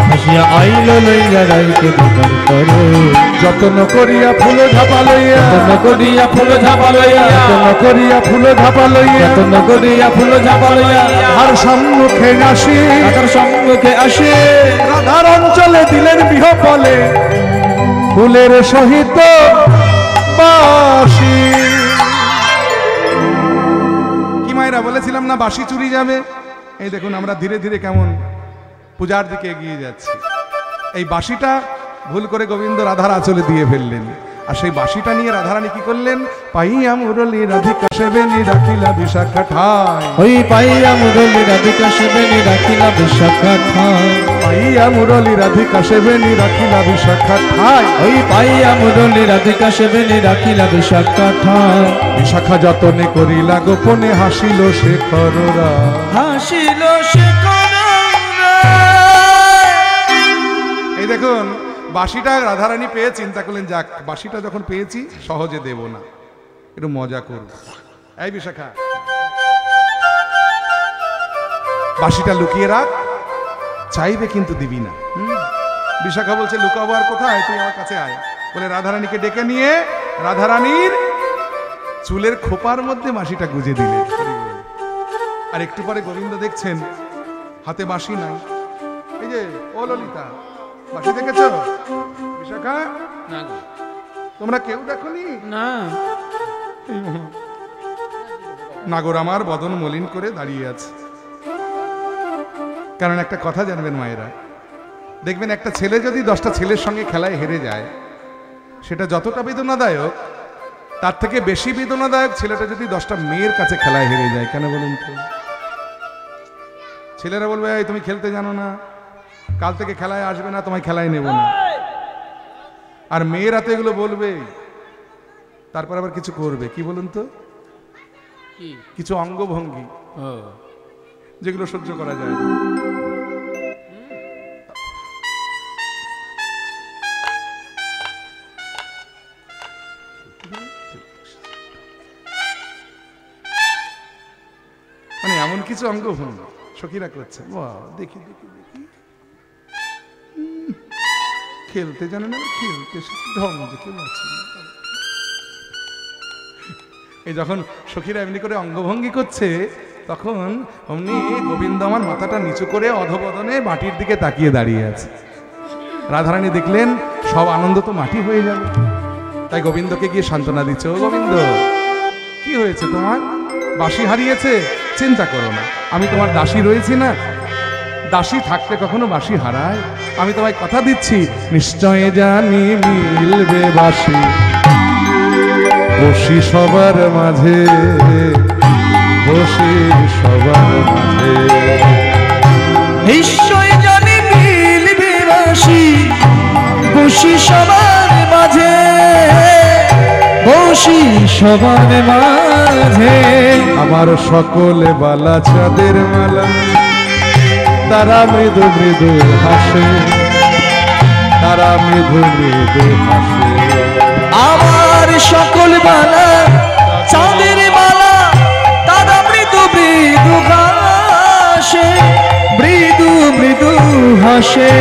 [SPEAKER 2] হাসিয়া আইল লইয়া রাইকে দিবার করে।
[SPEAKER 1] যত্ন করিয়া ফুল ঝাপা লইয়া,
[SPEAKER 2] যত্ন করিয়া ফুল ঝাপা লইয়া,
[SPEAKER 1] যত্ন করিয়া ফুল ঝাপা লইয়া,
[SPEAKER 2] যত্ন করিয়া ফুল ঝাপা লইয়া
[SPEAKER 1] আর সম্মুখে আসি,
[SPEAKER 2] রাধার সম্মুখে আসে।
[SPEAKER 1] রাধার অঞ্চলে দিলেন বিহপলে ফুলের সহিত বাসি। কি মায়েরা বলেছিলাম না বাসি চুরি যাবে? এই দেখুন আমরা ধীরে ধীরে কেমন পূজার দিকে এগিয়ে যাচ্ছি। এই বাঁশিটা ভুল করে গোবিন্দ রাধার আঁচলে দিয়ে ফেললেন। আর সেই বাঁশিটা নিয়ে রাধারানী কি করলেন? পাইয়া মুরলী রাধিকা সেবেনি রাখিলা বিশাখা ঠায়,
[SPEAKER 2] ওই পাইয়া মুরলী রাধিকা সেবেনি রাখিলা বিশাখা ঠায়,
[SPEAKER 1] পাইয়া মুরলী রাধিকা সেবেনি রাখিলা বিশাখা ঠায়,
[SPEAKER 2] ওই পাইয়া মুরলী রাধিকা সেবেনি রাখিলা বিশাখা ঠায়।
[SPEAKER 1] বিশাখা যতনে করিলা গোপনে হাসিল শেখররা,
[SPEAKER 2] হাসিল শেখররা।
[SPEAKER 1] এই দেখুন বাঁশিটা রাধারানী পেয়ে চিন্তা করলেন, যাক বাঁশিটা যখন পেয়েছি সহজে দেব না, একটু মজা করব। এই বিশাখা, বাঁশিটা লুকিয়ে রাখ, চাইবে কিন্তু দিবি না। বিশাখা বলছে লুকাবো আর কোথায়, তুই আমার কাছে আয়। বলে রাধারানীকে ডেকে নিয়ে রাধারানীর চুলের খোপার মধ্যে বাঁশিটা গুজে দিলেন। আর একটু পরে গোবিন্দ দেখছেন হাতে বাঁশি নাই। এই যে ও ললিতা, বাঁশি দেখেছো? বিশাখা, তোমরা কেউ দেখোনি?
[SPEAKER 2] না।
[SPEAKER 1] নাগর আমার বদন মলিন করে দাঁড়িয়ে আছে। কারণ একটা কথা জানবেন মায়েরা, দেখবেন একটা ছেলে যদি 10টা ছেলের সঙ্গে খেলায় হেরে যায়, সেটা যতটা বেদনাদায়ক, তার থেকে বেশি বেদনাদায়ক ছেলেটা যদি 10টা মেয়ের কাছে খেলায় হেরে যায়। কেন বলুন তো? ছেলেরা বলবে এই তুমি খেলতে জানো না, কাল থেকে খেলায় আসবে না, তোমায় খেলায় নেব না। আর মেয়েরা তো এগুলো বলবে, তারপর আবার কিছু করবে। কি বলুন তো? কিছু অঙ্গভঙ্গি যেগুলো সহ্য করা যায় না। মানে এমন কিছু অঙ্গভঙ্গি সখীরা করছে, দেখি দেখি দেখি, খেলতে জানে না, খেলতে ঢং দেখে বাঁচি। এই যখন সখীরা এমনি করে অঙ্গভঙ্গি করছে, তখন অমনি গোবিন্দ আমার মাথাটা নিচু করে অধবদনে মাটির দিকে তাকিয়ে দাঁড়িয়ে আছে। রাধারানী দেখলেন সব আনন্দ তো মাটি হয়ে যাবে, তাই গোবিন্দকে গিয়ে সান্ত্বনা দিচ্ছে, ও গোবিন্দ কি হয়েছে তোমার? বাঁশি হারিয়েছে? চিন্তা করো না, আমি তোমার দাসী রয়েছি না। দাসী থাকতে কখনো বাঁশি হারায়? আমি তোমায় কথা দিচ্ছি, নিশ্চয় জানি মিলবে বাঁশি, বসি সবার মাঝে, বসি সবার মাঝে।
[SPEAKER 2] নিশ্চয় জানি মিলবে বাঁশি, বসি সবার মাঝে, বসি সবার মাঝে।
[SPEAKER 1] আমার সকলে বালা চাঁদের মালা, তারা মৃদু মৃদু হাসে, তারা মৃদু মৃদু হাসে।
[SPEAKER 2] আমার সকল বালা চাঁদের মালা, তারা মৃদু মৃদু হাসে, মৃদু মৃদু হাসে।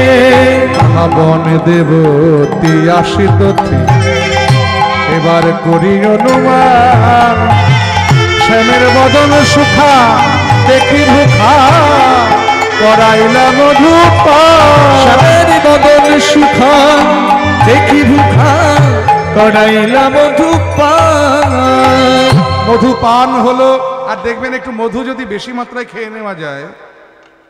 [SPEAKER 1] বন দেবতী আসিত, এবার করি অনুমান, শ্যামের বদন সুখা দেখি মুখা, করাইলা মধুপান।
[SPEAKER 2] বদন সুখা দেখি ভুখা করাইলা মধুপান।
[SPEAKER 1] মধুপান হলো, আর দেখবেন একটু মধু যদি বেশি মাত্রায় খেয়ে নেওয়া যায়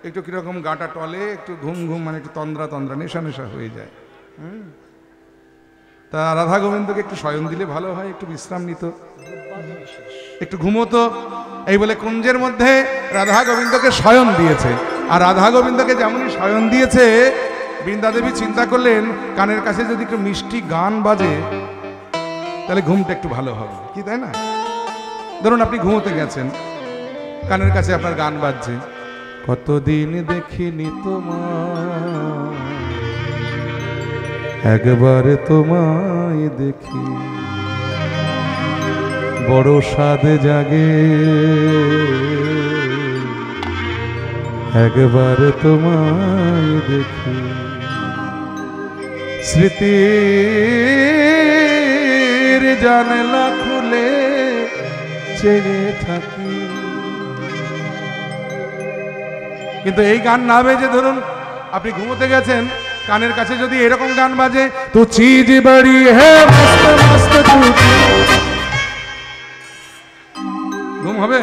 [SPEAKER 1] একটু কিরকম গাটা টলে, একটু ঘুম ঘুম মানে একটু তন্দ্রা তন্দ্রা নেশা নেশা হয়ে যায়। তা রাধা গোবিন্দকে একটু শয়ন দিলে ভালো হয়, একটু বিশ্রাম নিত, একটু ঘুমোতো। এই বলে কুঞ্জের মধ্যে রাধা গোবিন্দকে শয়ন দিয়েছে। আর রাধা গোবিন্দকে যেমনই শয়ন দিয়েছে, বৃন্দাদেবী চিন্তা করলেন কানের কাছে যদি একটু মিষ্টি গান বাজে তাহলে ঘুমটা একটু ভালো হবে, কি তাই না? ধরুন আপনি ঘুমোতে গেছেন, কানের কাছে আপনার গান বাজছে, কতদিন দেখিনি তোমায় একবার তোমায় দেখি, বড় স্বাদ জাগে একবার তোমায় দেখি, স্মৃতির জানলা খুলে জেগে থাকি। কিন্তু এই গান না বেজে ধরুন আপনি ঘুমোতে গেছেন, কানের কাছে যদি এরকম গান বাজে, তো চিজ বড়ি হ্যাঁ মস্ত মস্ত, ঘুম হবে?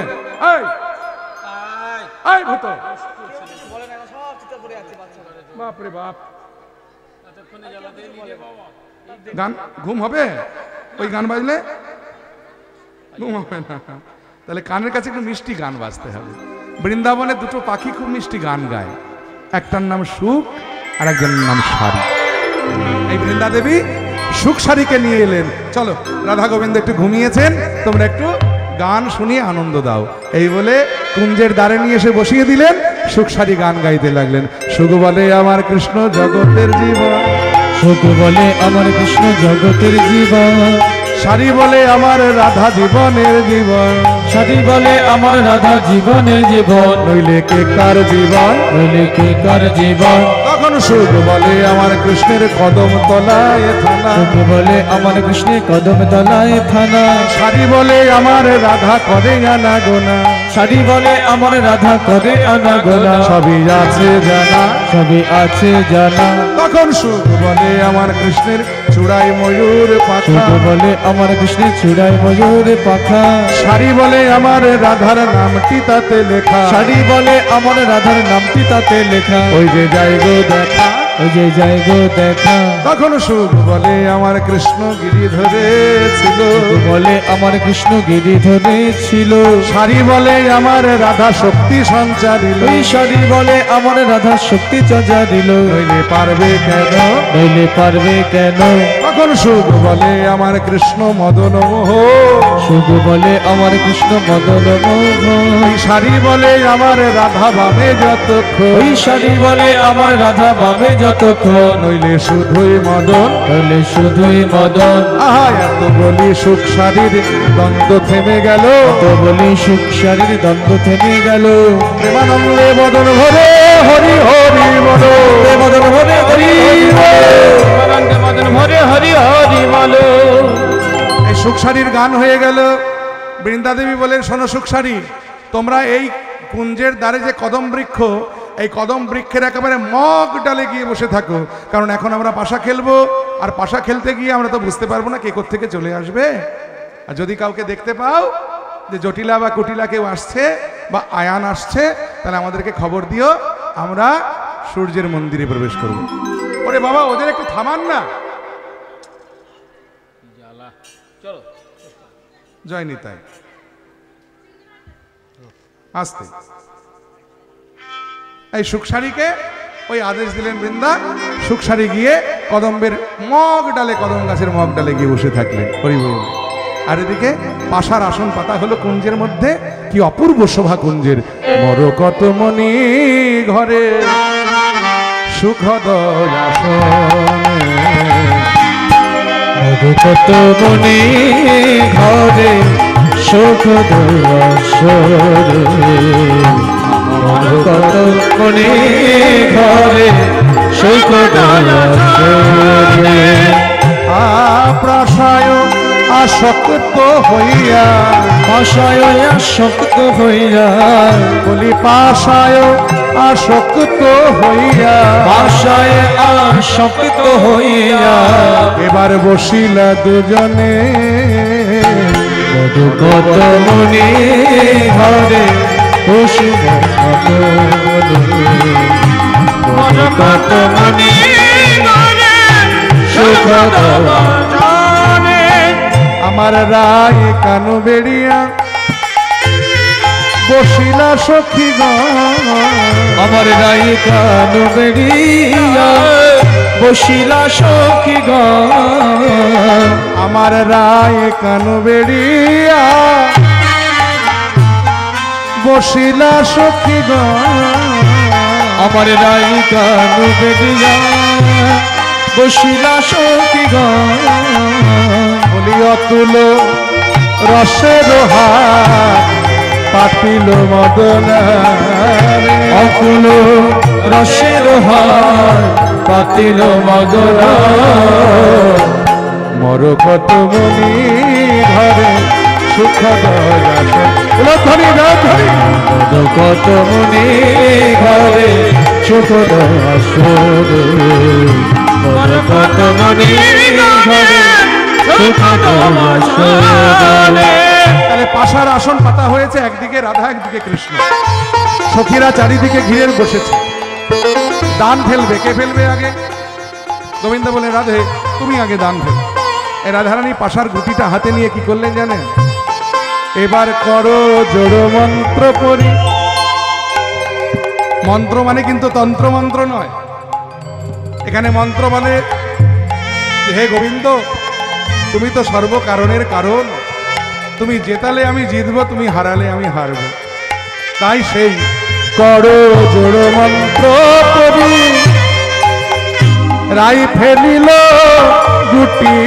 [SPEAKER 1] বাপরে বাপ, গান ঘুম হবে? ওই গান বাজলে ঘুম হবে না। তাহলে কানের কাছে একটু মিষ্টি গান বাজতে হবে। বৃন্দাবনে দুটো পাখি খুব মিষ্টি গান গায়, একটার নাম সুখ আর একজনের নাম শাড়ি। এই বৃন্দা দেবী সুখ শাড়িকে নিয়ে এলেন, চলো রাধা গোবিন্দ একটু ঘুমিয়েছেন, তোমরা একটু গান শুনিয়ে আনন্দ দাও। এই বলে কুঞ্জের দ্বারে নিয়ে এসে বসিয়ে দিলেন, সুখ শাড়ি গান গাইতে লাগলেন। সুখ বলে আমার কৃষ্ণ জগতের জীবন,
[SPEAKER 2] সুখ বলে আমার কৃষ্ণ জগতের জীবন,
[SPEAKER 1] শাড়ি বলে আমার রাধা জীবনের জীবন,
[SPEAKER 2] শাড়ি বলে আমার রাধা জীবনের জীবন,
[SPEAKER 1] নইলে কে কার জীবন,
[SPEAKER 2] নইলে কে কার জীবন।
[SPEAKER 1] তখন সুখ বলে আমার কৃষ্ণের কদম তলায় থানা,
[SPEAKER 2] সুখ বলে আমার কৃষ্ণের কদম তলায় থানা,
[SPEAKER 1] শাড়ি বলে আমার রাধা করে আনা গোনা,
[SPEAKER 2] শাড়ি বলে আমার রাধা করে আনা গোনা,
[SPEAKER 1] সবই আছে জানা,
[SPEAKER 2] সবই আছে জানা।
[SPEAKER 1] তখন সুখ বলে আমার কৃষ্ণের চূড়ায় ময়ূর পাখা,
[SPEAKER 2] সুখ বলে আমার কৃষ্ণের চূড়ায় ময়ূর পাখা,
[SPEAKER 1] শাড়ি বলে আমার রাধার নামটি তাতে লেখা,
[SPEAKER 2] শাড়ি বলে আমার রাধার নামটি তাতে লেখা,
[SPEAKER 1] ওই যে যাই গো দেখা,
[SPEAKER 2] ওই যে যাই গো দেখা।
[SPEAKER 1] তখন সুখ বলে আমার কৃষ্ণ গিরি ধরেছিল,
[SPEAKER 2] সুখ বলে আমার কৃষ্ণ গিরি ধরেছিল,
[SPEAKER 1] শাড়ি বলে আমার রাধা শক্তি সঞ্চারিল,
[SPEAKER 2] ওই শাড়ি বলে আমার রাধা শক্তি সঞ্চারিল,
[SPEAKER 1] নইলে পারবে কেন,
[SPEAKER 2] নইলে পারবে কেন।
[SPEAKER 1] তখন সুখ বলে আমার কৃষ্ণ মদন মোহ,
[SPEAKER 2] সুখ বলে আমার কৃষ্ণ মদন মোহ,
[SPEAKER 1] ওই শাড়ি বলে আমার রাধা বাবে যতক্ষণ,
[SPEAKER 2] ওই শাড়ি বলে আমার রাধা বাবে যতক্ষণ,
[SPEAKER 1] নইলে শুধুই মদন,
[SPEAKER 2] নইলে শুধুই মদন।
[SPEAKER 1] আহা এত বলি সুখ শাড়ির দ্বন্দ্ব থেমে গেল,
[SPEAKER 2] তো বলি সুখ শাড়ির দ্বন্দ্ব থেমে গেল,
[SPEAKER 1] প্রেমানন্দে মদন ভরে হরি হরি বলো,
[SPEAKER 2] মদন ভরে হরি প্রেমানন্দে মদন ভরে হরি হরি বলো।
[SPEAKER 1] এই সুখ শাড়ির গান হয়ে গেল। বৃন্দাদেবী বলেন, শোনো সুখ শাড়ি, তোমরা এই কুঞ্জের দ্বারে যে কদম বৃক্ষ, এই কদম বৃক্ষের একেবারে মগ ডালে গিয়ে বসে থাকো, কারণ এখন আমরা পাশা খেলবো, আর পাশা খেলতে গিয়ে আমরা তো বুঝতে পারবো না কে কোত্থেকে চলে আসবে। আর যদি কাউকে দেখতে পাও যে জটিলা বা কুটিলা কেউ আসছে বা আয়ান আসছে, তাহলে আমাদেরকে খবর দিও, আমরা সূর্যের মন্দিরে প্রবেশ করব। ওরে বাবা, ওদের একটু থামান না। জয় নিতাই, আসতে। এই সুখসারীকে ওই আদেশ দিলেন বৃন্দা, সুখসারী গিয়ে কদম্বের মগ ডালে, কদম গাছের মগ ডালে গিয়ে বসে থাকলেন, হরি বল। আর এদিকে পাশার আসন পাতা হলো কুঞ্জের মধ্যে, কি অপূর্ব শোভা কুঞ্জের। মর কত মনি ঘরে সুখদয় আসনে,
[SPEAKER 2] মধু কত মনি ঘরে সুখদয় আসনে, মধু কত মনি ঘরে সুখদয় আসনে।
[SPEAKER 1] আপ্রাশায় আসক্ত হইয়া,
[SPEAKER 2] পাশায় আসক্ত হইয়া,
[SPEAKER 1] বলি পাশায় আসক্ত হইয়া,
[SPEAKER 2] আশায় আসক্ত হইয়া,
[SPEAKER 1] এবার বসিলা দুজনে
[SPEAKER 2] মধুকত মনি ঘরে কুসুম মধুকত মনি ঘরে সুখ দেওয়া জানে।
[SPEAKER 1] আমার রায় কানু বেড়িয়া বসিলা সখীগণ,
[SPEAKER 2] আমার রাই কানু বেড়িয়া বসিলা সখীগণ,
[SPEAKER 1] আমার রায় কানু বেড়িয়া বসিলা সখীগণ,
[SPEAKER 2] আমার রাই কানু বেড়িয়া বসিলা সখীগণ,
[SPEAKER 1] বলি অতুল রসের হাত পাতিল মদনারে,
[SPEAKER 2] অকুল রসের হার পাতিল মগন,
[SPEAKER 1] মর কত মনি ঘরে সুখ ধরি ধরি
[SPEAKER 2] কত মনি ঘরে সুখ আসরে, কত মনি ঘরে সুখ আসরে।
[SPEAKER 1] তাহলে পাশার আসন পাতা হয়েছে, একদিকে রাধা একদিকে কৃষ্ণ, সখীরা চারিদিকে ঘিরে বসেছে। দান ফেলবে, কে ফেলবে আগে? গোবিন্দ বলে রাধে তুমি আগে দান ফেলো। এই রাধারানী পাশার গুটিটা হাতে নিয়ে কি করলেন জানেন? এবার করো জোড় মন্ত্র পড়ি। মন্ত্র মানে কিন্তু তন্ত্র মন্ত্র নয়, এখানে মন্ত্র মানে হে গোবিন্দ তুমি তো সর্বকারণের কারণ, তুমি জেতালে আমি জিতবো, তুমি হারালে আমি হারবো। তাই সেই করো জোড় মন্ত্র পড়ি, রাই ফেলিল গুটি,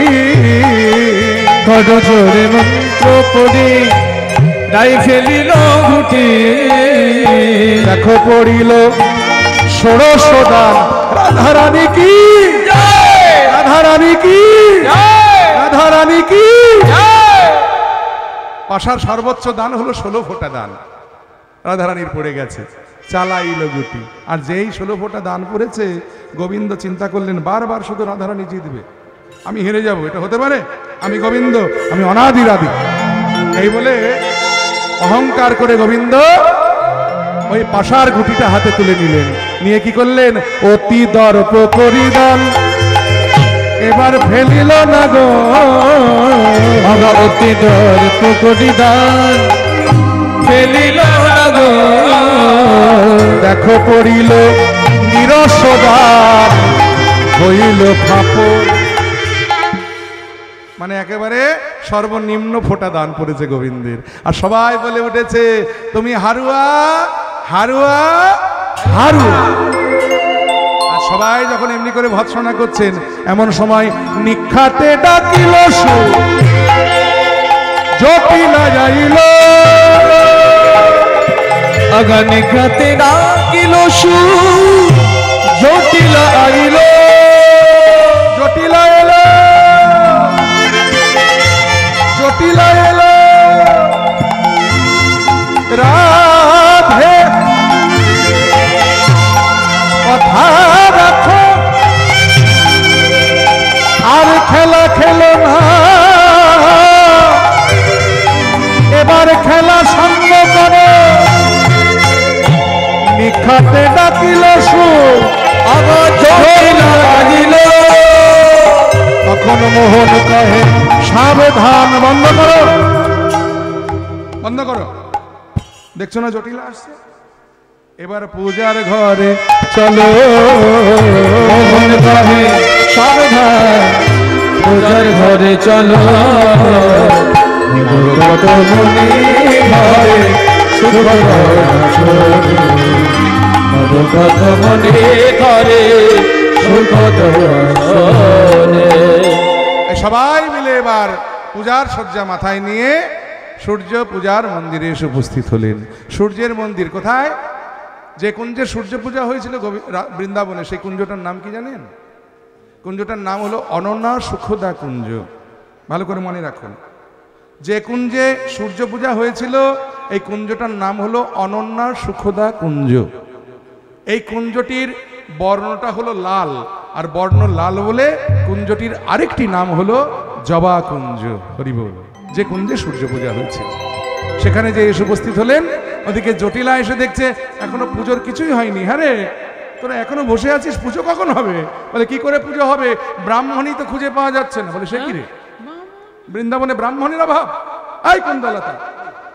[SPEAKER 2] করো জোরে মন্ত্র পড়ি, রাই ফেলিল গুটি,
[SPEAKER 1] দেখো পড়িল ষোড়শ দান। রাধারানী কি, রাধারানী কি, রাধারানী কি। পাশার সর্বোচ্চ দান হলো 16 ফোঁটা দান, রাধারানীর পড়ে গেছে, চালাইল গুটি। আর যেই 16 ফোঁটা দান পড়েছে, গোবিন্দ চিন্তা করলেন বারবার শুধু রাধারানী জিতবে, আমি হেরে যাব, এটা হতে পারে? আমি গোবিন্দ, আমি অনাদিরাদি। এই বলে অহংকার করে গোবিন্দ ওই পাশার গুটিটা হাতে তুলে নিলেন, নিয়ে কি করলেন? অতি দর্প করিদান, এবার ফেলিল না গো
[SPEAKER 2] অতি দর্প করিদান, ফেলিল না গো।
[SPEAKER 1] দেখো পড়িল নিরসদার, হইল ফাপড়। মানে একেবারে সর্বনিম্ন ফোঁটা দান পড়েছে গোবিন্দের। আর সবাই বলে উঠেছে তুমি হারুয়া হারুয়া হারুয়া। আর সবাই যখন এমনি করে ভৎসনা করছেন, এমন সময় নিখাতে ডাকিল সুর, জটিলা যাইল
[SPEAKER 2] আগানে খাতে ডাকিল সুর, জটিলা আইল,
[SPEAKER 1] জটিলা এলো, জটিলা এলো। রাধে কথা রাখো, আর খেলা খেলো না, এবার খেলা সঙ্গ করো। নিখাতে ডাকিল সুর,
[SPEAKER 2] আমার জটিলা আইল,
[SPEAKER 1] তখন মোহন কহে সাবধান, বন্ধ করো, বন্ধ করো, দেখছো না জটিলা আসছে। এবার পূজার ঘরে চলো,
[SPEAKER 2] মোহন কহে সাবধান, পূজার ঘরে চলো, কত মনি ঘরে সুখ আসরে, কত মনি ঘরে সুখ আসরে।
[SPEAKER 1] সবাই মিলে এবার পূজার শয্যা মাথায় নিয়ে সূর্য পূজার মন্দিরে এসে উপস্থিত হলেন। সূর্যের মন্দির কোথায়? যে কুঞ্জে সূর্য পূজা হয়েছিল বৃন্দাবনে, সেই কুঞ্জটার নাম কি জানেন? কুঞ্জটার নাম হলো অনন্যা সুখদা কুঞ্জ। ভালো করে মনে রাখুন, যে কুঞ্জে সূর্য পূজা হয়েছিল এই কুঞ্জটার নাম হলো অনন্যা সুখদা কুঞ্জ। এই কুঞ্জটির বর্ণটা হলো লাল, আর বর্ণ লাল বলে কুঞ্জটির আরেকটি নাম হলো জবা কুঞ্জ। হরি বল। যে কুঞ্জে সূর্য পূজা হয়েছে সেখানে যে এসে উপস্থিত হলেন। ওদিকে জটিলা এসে দেখছে এখনো পুজোর কিছুই হয়নি। হ্যাঁ রে, তোরা এখনো বসে আছিস, পুজো কখন হবে? বলে কি করে পুজো হবে, ব্রাহ্মণই তো খুঁজে পাওয়া যাচ্ছে না। বলে সে কি রে, বৃন্দাবনে ব্রাহ্মণের অভাব? এই কুন্দলতা,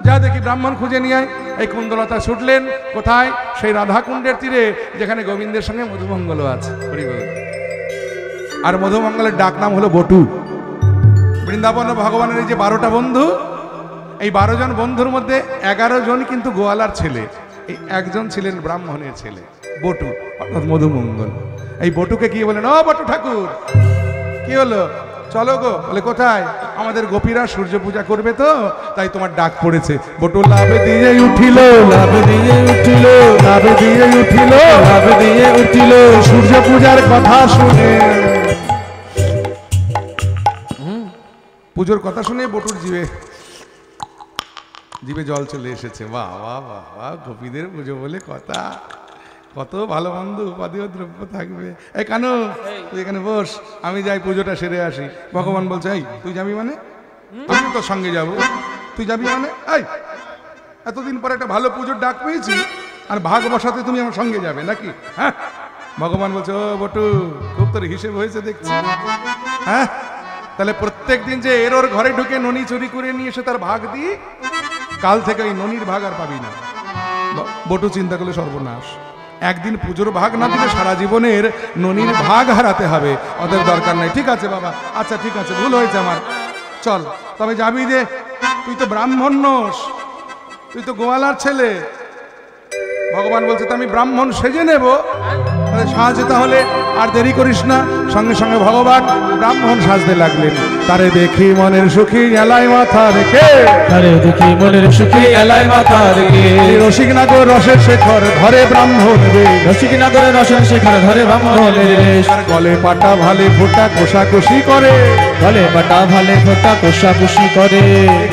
[SPEAKER 1] যা দেখি ব্রাহ্মণ খুঁজে নিয়ে আয়। এই কুন্দলতা ছুটলেন কোথায়? সেই রাধাকুণ্ডের তীরে, যেখানে গোবিন্দের সঙ্গে মধুমঙ্গল আছে। হরি বল। আর মধুমঙ্গলের ডাক নাম হলো বটু। বৃন্দাবন ভগবানের এই যে 12টা বন্ধু, এই 12 জন বন্ধুর মধ্যে 11 জন কিন্তু গোয়ালার ছেলে, এই একজন ছিলেন ব্রাহ্মণের ছেলে, বটু অর্থাৎ মধুমঙ্গল। এই বটুকে কি বলেন, ও বটু ঠাকুর, কি হলো, চলো গো। বলে কোথায়? আমাদের গোপীরা সূর্য পূজা করবে তো, তাই তোমার ডাক পড়েছে। বটু লাভ দিয়ে উঠিল, লাভ দিয়ে উঠিল, লাভ দিয়ে উঠিল, লাভ দিয়ে উঠিল সূর্য পূজার কথা শুনে। পুজোর কথা শুনে বটুর জিভে জল চলে এসেছে। বাহ বাহ বাহ বাহ, গোপীদের পুজো বলে কথা, কত ভালো মন্দ উপাদেয় দ্রব্য থাকবে। এই কানু, তুই এখানে বস, আমি যাই পুজোটা সেরে আসি। ভগবান বলছে, এই তুই যাবি মানে? আমি তোর সঙ্গে যাব। তুই যাবি মানে? এই এতদিন পরে একটা ভালো পুজোর ডাক পেয়েছি, আর ভাগ বসাতে তুমি আমার সঙ্গে যাবে নাকি? হ্যাঁ। ভগবান বলছে, ও বটু, খুব তোর হিসেব হয়েছে দেখছি। হ্যাঁ, তাহলে প্রত্যেক দিন যে এর ওর ঘরে ঢুকে ননি চুরি করে নিয়ে এসে তার ভাগ দিই, কাল থেকে ওই ননির ভাগ আর পাবি না। বটু চিন্তা করলে সর্বনাশ, একদিন পুজোর ভাগ না দিলে সারা জীবনের ননির ভাগ হারাতে হবে। ওদের দরকার নাই। ঠিক আছে বাবা, আচ্ছা ঠিক আছে, ভুল হয়েছে আমার, চল। তবে যাবি যে, তুই তো ব্রাহ্মণ নোস, তুই তো গোয়ালার ছেলে। ভগবান বলছে, তো আমি ব্রাহ্মণ সেজে নেব। সাজে, তাহলে আর দেরি করিস না। সঙ্গে সঙ্গে ভগবান ব্রাহ্মণ সাজতে লাগলেন। তারে দেখি মনের সুখী এলাই মাথা রেখে,
[SPEAKER 2] তারে দেখি মনের সুখী এলাই মাথা রেখে,
[SPEAKER 1] রসিক নাগর রসের শেখর ধরে ব্রাহ্মণ রে,
[SPEAKER 2] রসিক নাগরের রসের শেখর ধরে ব্রাহ্মণের রেশ।
[SPEAKER 1] আর গলে পাটা ভালে ফোটা কোষাকুষি করে,
[SPEAKER 2] গলে পাটা ভালে ফোটা কোষাকুষি করে,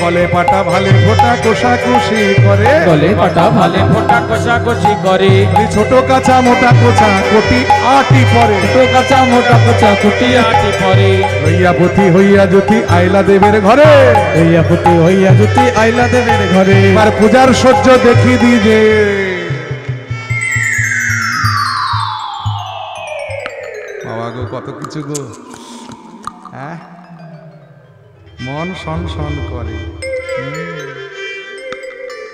[SPEAKER 1] গলে পাটা ভালে ফোটা কোষাকুষি করে,
[SPEAKER 2] গলে পাটা ভালে ফোটা কোষাকুষি করে।
[SPEAKER 1] ছোট কাঁচা মোটা কোচা কোটি আটি পরে,
[SPEAKER 2] ছোট কাঁচা মোটা কোচা কোটি আটি পরে।
[SPEAKER 1] হইয়া পতি হইয়া জ্যোতি আইলা দেবের ঘরে,
[SPEAKER 2] হইয়া পতি হইয়া জ্যোতি আইলা দেবের ঘরে।
[SPEAKER 1] আর পূজার সহ্য দেখি দিজে। বাবা গো, কত কিছু গো। হ্যাঁ, মন সন সন করে।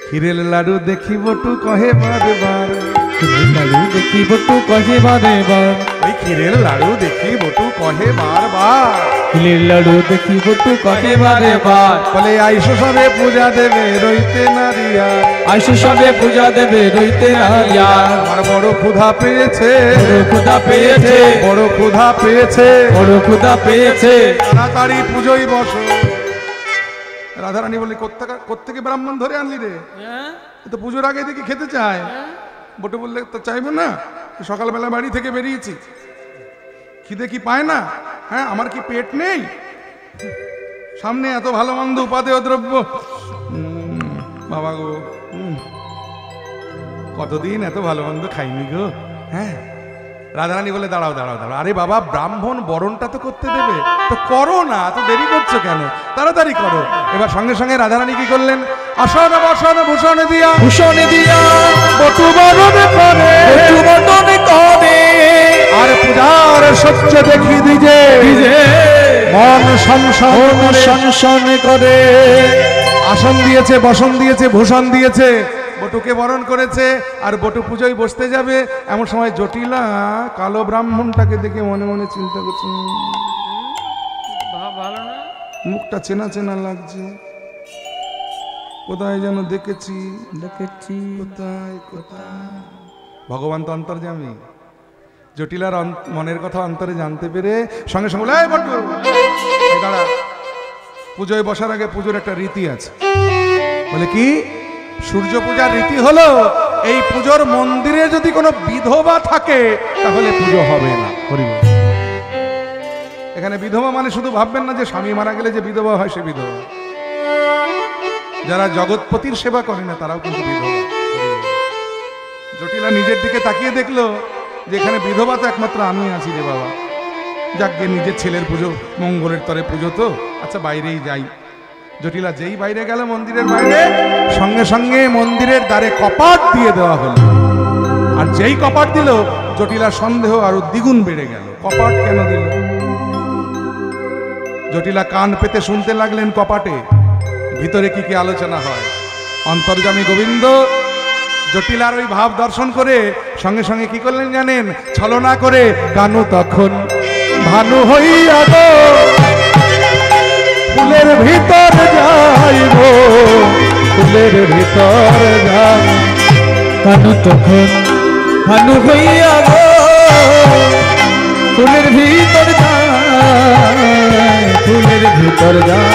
[SPEAKER 1] ক্ষীরের লাড়ু দেখি বটু কহে বারে বার,
[SPEAKER 2] ক্ষীরের লাড়ু দেখি বটু কহে বারে বার,
[SPEAKER 1] ওই ক্ষীরের লাড়ু দেখি বটু কহে বারবার,
[SPEAKER 2] ক্ষীরের লাড়ু দেখি বটু কহে বারে বার।
[SPEAKER 1] বলে আইসো সবে পূজা দেবে রইতে নারিয়া,
[SPEAKER 2] আইসো সবে পূজা দেবে রইতে নারিয়া।
[SPEAKER 1] আমার বড় ক্ষুধা পেয়েছে,
[SPEAKER 2] বড় ক্ষুধা পেয়েছে,
[SPEAKER 1] বড় ক্ষুধা পেয়েছে,
[SPEAKER 2] বড় ক্ষুধা পেয়েছে।
[SPEAKER 1] তাড়াতাড়ি পুজোয় বসো। রাধারানী বললি, কোত্থেকে ব্রাহ্মণ ধরে আনলি রে? তো পুজোর আগে দেখি খেতে চায়। বটু বললে, তো চাইবো না, সকালবেলা বাড়ি থেকে বেরিয়েছি, খিদে কি পায় না? হ্যাঁ, আমার কি পেট নেই? সামনে এত ভালো মন্দ উপাদেয় দ্রব্য। বাবা গো, কতদিন এত ভালো মন্দ খাইনি গো। হ্যাঁ, রাধারানী বলে, দাঁড়াও দাঁড়াও দাঁড়াও, আরে বাবা, ব্রাহ্মণ বরণটা তো করতে দেবে, তো করো না, তো দেরি করছো কেন, তাড়াতাড়ি করো। এবার সঙ্গে সঙ্গে রাধারানী কি করলেন, আসন বসন ভূষণ দিয়া,
[SPEAKER 2] ভূষণ দিয়া
[SPEAKER 1] বটু বরণ করে,
[SPEAKER 2] বটু বরণ করে।
[SPEAKER 1] আর পূজার সহ্য দেখি দিজে, মন সংসন
[SPEAKER 2] সংসন করে।
[SPEAKER 1] আসন দিয়েছে, বসন দিয়েছে, ভূষণ দিয়েছে, বটুকে বরণ করেছে। আর বটু পুজোয় বসতে যাবে, এমন সময় জটিলা কালো ব্রাহ্মণটাকে দেখে মনে মনে চিন্তা করছে, মুখটা চেনা চেনা লাগছে, কোথায় যেন দেখেছি
[SPEAKER 2] দেখেছি,
[SPEAKER 1] কোথায় কোথায়। ভগবান তো অন্তর্যামী, জটিলার মনের কথা অন্তরে জানতে পেরে সঙ্গে সঙ্গে বলে, এই বটু, এই দাঁড়া, পুজোয় বসার আগে পুজোর একটা রীতি আছে। বলে কি? সূর্য পূজার রীতি হলো, এই পুজোর মন্দিরে যদি কোনো বিধবা থাকে তাহলে পুজো হবে না। হরিবল। এখানে বিধবা মানে শুধু ভাববেন না যে স্বামী মারা গেলে যে বিধবা হয় সে বিধবা, যারা জগৎপতির সেবা করে না তারাও কিন্তু বিধবা। জটিলা নিজের দিকে তাকিয়ে দেখলো যে এখানে বিধবা তো একমাত্র আমি আছি রে বাবা। যাক গিয়ে নিজের ছেলের পুজো, মঙ্গলের তরে পুজো তো, আচ্ছা বাইরেই যাই। জটিলা যেই বাইরে গেল মন্দিরের বাইরে, সঙ্গে সঙ্গে মন্দিরের দ্বারে কপাট দিয়ে দেওয়া হলো। আর যেই কপাট দিল, জটিলার সন্দেহ আরো দ্বিগুণ বেড়ে গেল। কপাট কেন দিল? জটিলা কান পেতে শুনতে লাগলেন কপাটে ভিতরে কি কি আলোচনা হয়। অন্তর্যামী গোবিন্দ জটিলার ওই ভাব দর্শন করে সঙ্গে সঙ্গে কি করলেন জানেন? ছলনা করে কানু তখন ভানু হইয়া গো ফুলের ভিতর যাইব, ফুলের ভিতর যাই।
[SPEAKER 2] কানু তখন ভানু হইয়া গো ফুলের ভিতর যায়, ফুলের ভিতর যায়।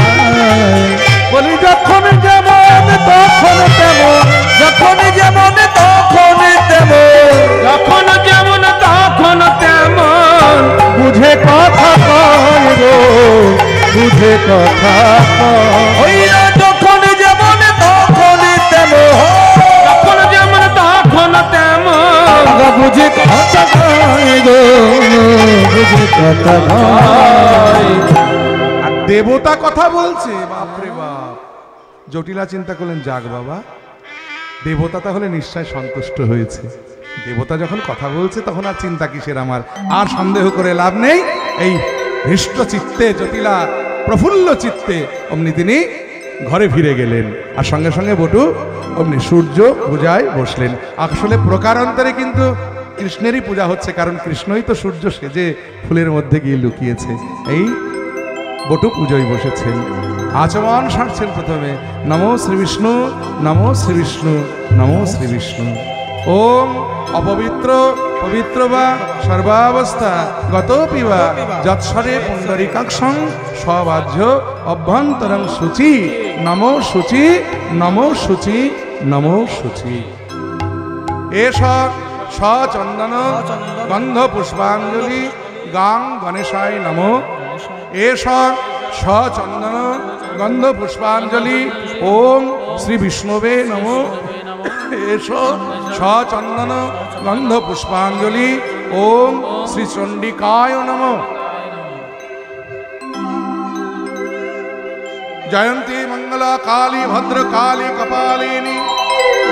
[SPEAKER 1] বলি যখন যেমন তখন তেমন,
[SPEAKER 2] যখন যেমন তখন তেমন, যখন যেমন তখন তেমন।
[SPEAKER 1] বুঝে কথা কয় গো, বুঝে কথা কয়।
[SPEAKER 2] যখন যেমন তখন তেমন, যখন যেমন তখন তেমন। বুঝে কথা কয় গো, বুঝে কথা কয়।
[SPEAKER 1] আর দেবতা কথা বলছে, বাপরে বাপ। জটিলা চিন্তা করলেন, যাক বাবা, দেবতা তাহলে নিশ্চয় সন্তুষ্ট হয়েছে। দেবতা যখন কথা বলছে তখন আর চিন্তা কিসের আমার, আর সন্দেহ করে লাভ নেই। এই হৃষ্ট চিত্তে জটিলা প্রফুল্ল চিত্তে অমনি তিনি ঘরে ফিরে গেলেন। আর সঙ্গে সঙ্গে বটু অমনি সূর্য পূজায় বসলেন। আসলে প্রকারান্তরে কিন্তু কৃষ্ণেরই পূজা হচ্ছে, কারণ কৃষ্ণই তো সূর্য সেজে ফুলের মধ্যে গিয়ে লুকিয়েছে। এই বটু পুজোয় বসেছেন, আচমন সারছেন প্রথমে নমো শ্রী বিষ্ণু, নমো শ্রী বিষ্ণু, নমো শ্রী বিষ্ণু। ওম অপবিত্র পবিত্র বা সর্বাবস্থা গতোপি বা যৎসরে পুণ্ডরীকাক্ষং স্ববাহ্য অভ্যন্তরং শুচি, নমো শুচি, নমো শুচি, নমো শুচি। এষ সচন্দন গন্ধ পুষ্পাঞ্জলি গাং গণেশায় নমো। এষ সচন্দন গন্ধ পুষ্পাঞ্জলি ওম শ্রী বিষ্ণুবে নমো। এষ সচন্দন গন্ধ পুষ্পাঞ্জলি ওম শ্রী চণ্ডিকায় নমো। জয়ন্তী মঙ্গলা কালী ভদ্র কালী কপালিনী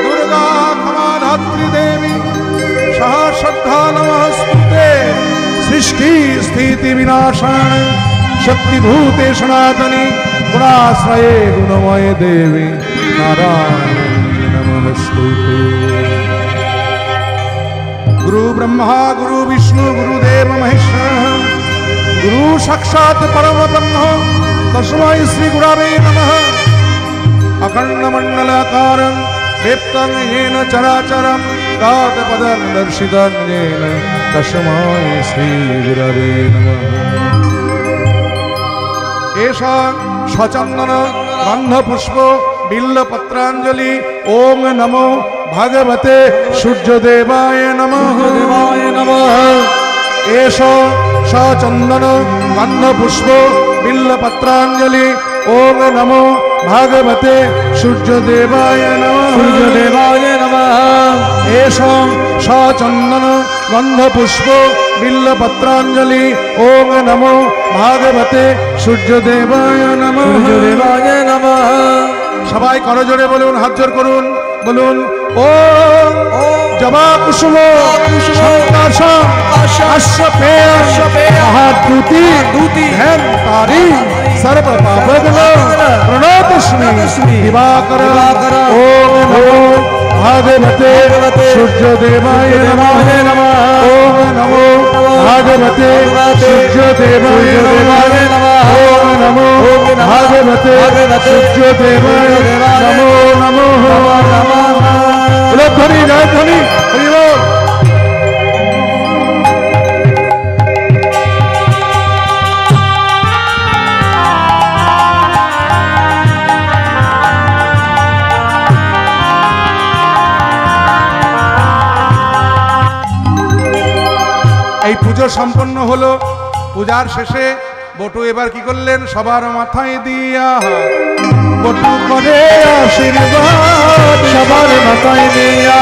[SPEAKER 1] দুর্গা ক্ষমা ধাত্রী দেবী সহস্রদ্ধা নমস্তুতে। সৃষ্টি স্থিতি বিনাশায় শক্তিভূতে সনাতনী গুণাশ্রয়ে গুণময় দেবী নারায়ণ নমস্তুতে। গুরু ব্রহ্মা গুরু বিষ্ণু গুরুদেব মহেশ্বর গুরু সাক্ষাৎ পরম ব্রহ্ম তস্मै শ্রী গুরবে নমঃ। अखंड मंडलाकारं व्यक्तं येन चराचरं गातपदं दर्शितं येन तस्मै श्री गुरवे नमः। एषा सचन्दन गन्धपुष्प बिल्लपत्राञ्जलि ओम नमो भगवते सूर्यदेवाय नमः। एषा सचन्दन गन्धपुष्प बिल्लपत्राञ्जलि ओम नमो भागवते सूर्यदेवाय नमः।
[SPEAKER 2] सूर्यदेवाय नमः।
[SPEAKER 1] एषा सचन्दन गन्धपुष्प बिल्लपत्राञ्जलि ओम नमो भागवते सूर्यदेवाय नमः।
[SPEAKER 2] सूर्यदेवाय नमः।
[SPEAKER 1] সবাই করজোড়ে বলুন, হাত জোড় করুন, বলুন ওম জবা কুসুম সংকাশম আশ্বপেয় মহাদ্যুতি ধ্যান তারি सर्व पापग्नो प्रणतस्मि दिवाकर ओम नमो भागवते सूर्यदेवाय नमः। ओम नमो भागवते सूर्यदेवाय नमः। ओम नमो भागवते सूर्यदेवाय नमो नमो ध्वनि जय ध्वनि हरि बोल। এই পুজো সম্পন্ন হলো। পূজার শেষে বটু এবার কি করলেন? সবার মাথায় দিয়া বটু করে আশীর্বাদ,
[SPEAKER 2] সবার মাথায় দিয়া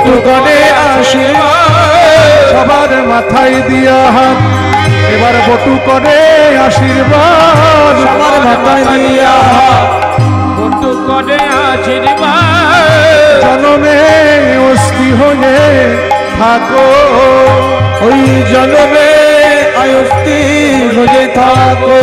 [SPEAKER 2] বটু করে আশীর্বাদ
[SPEAKER 1] সবার মাথায় দিয়া হাত এবার বটু করে আশীর্বাদ
[SPEAKER 2] সবার মাথায় দিয়া হাত বটু করে আশীর্বাদ
[SPEAKER 1] জনমে অস্থি হয়ে থাকো
[SPEAKER 2] ওই জনমে আয়ুষ্টি হয়ে থাকো।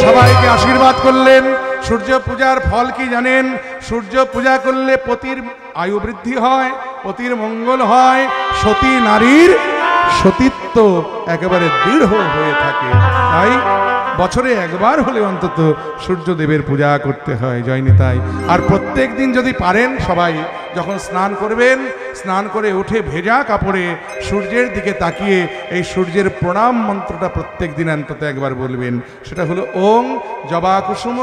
[SPEAKER 1] সবাইকে আশীর্বাদ করলেন। সূর্য পূজার ফল কি জানেন? সূর্য পূজা করলে পতির আয়ু বৃদ্ধি হয়, পতির মঙ্গল হয়, সতী নারীর সতীত্ব একেবারে দৃঢ় হয়ে থাকে। তাই বছরে একবার হলে অন্তত সূর্যদেবের পূজা করতে হয়। জয় নিতাই। আর প্রত্যেক দিন যদি পারেন সবাই যখন স্নান করবেন, স্নান করে উঠে ভেজা কাপড়ে সূর্যের দিকে তাকিয়ে এই সূর্যের প্রণাম মন্ত্রটা প্রত্যেক দিন অন্তত একবার বলবেন। সেটা হলো ওং জবা কুসুম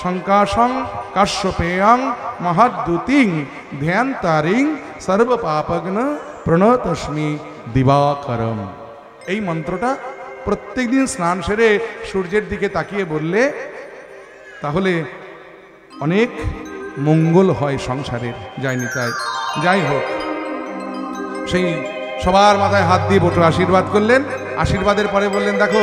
[SPEAKER 1] শঙ্কাশং কাশ্যপেয়ং মহাদ্যুতিং ধ্যান তারিং সর্বপাপগ্ন প্রণতস্মি দিবাকরম। এই মন্ত্রটা প্রত্যেক দিন স্নান সেরে সূর্যের দিকে তাকিয়ে বললে তাহলে অনেক মঙ্গল হয় সংসারের। যাই নিতাই। যাই হোক, সেই সবার মাথায় হাত দিয়ে বটু আশীর্বাদ করলেন। আশীর্বাদের পরে বললেন দেখো